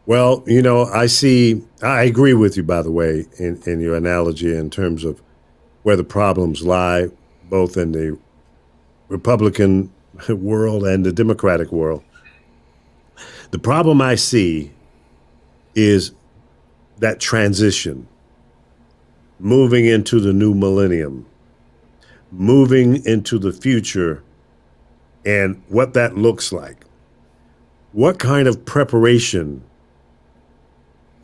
Well, I agree with you, by the way, in your analogy in terms of where the problems lie, both in the Republican world and the Democratic world. The problem I see is that transition, moving into the new millennium, moving into the future, and what that looks like. What kind of preparation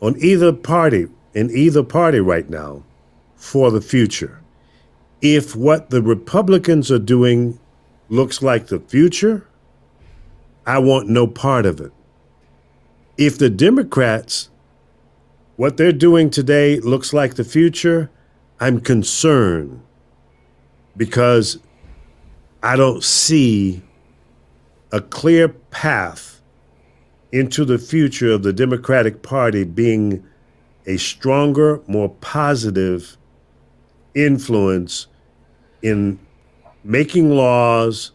on either party, in either party right now, for the future? If what the Republicans are doing looks like the future, I want no part of it. If the Democrats, what they're doing today looks like the future, I'm concerned because I don't see a clear path into the future of the Democratic Party being a stronger, more positive influence in making laws,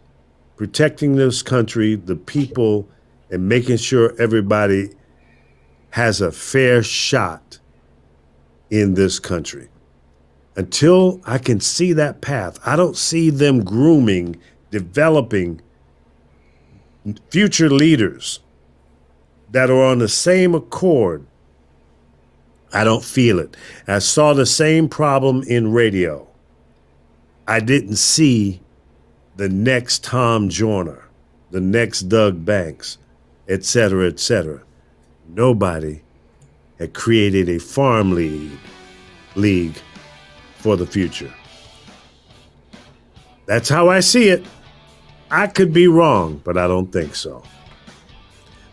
protecting this country, the people, and making sure everybody has a fair shot in this country. until I can see that path, I don't see them grooming, developing future leaders that are on the same accord. I don't feel it. I saw the same problem in radio. I didn't see the next Tom Joyner, the next Doug Banks, et cetera, et cetera. Nobody had created a farm league for the future. That's how I see it. I could be wrong, but I don't think so.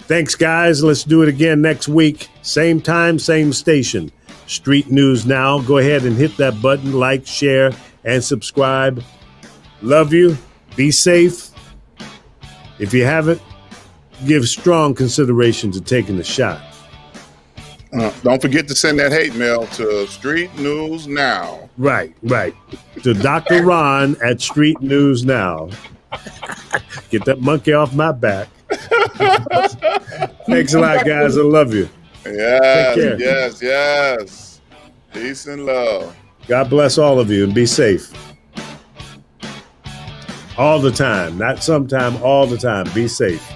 Thanks, guys. Let's do it again next week. Same time, same station. Street News Now. Go ahead and hit that button, like, share, and subscribe. Love you. Be safe. If you haven't, give strong consideration to taking the shot. Don't forget to send that hate mail to Street News Now. Right. To Dr. Ron at Street News Now. Get that monkey off my back. Thanks a lot, guys. I love you. Yes. Peace and love. God bless all of you and be safe. All the time. Not sometime, all the time. Be safe.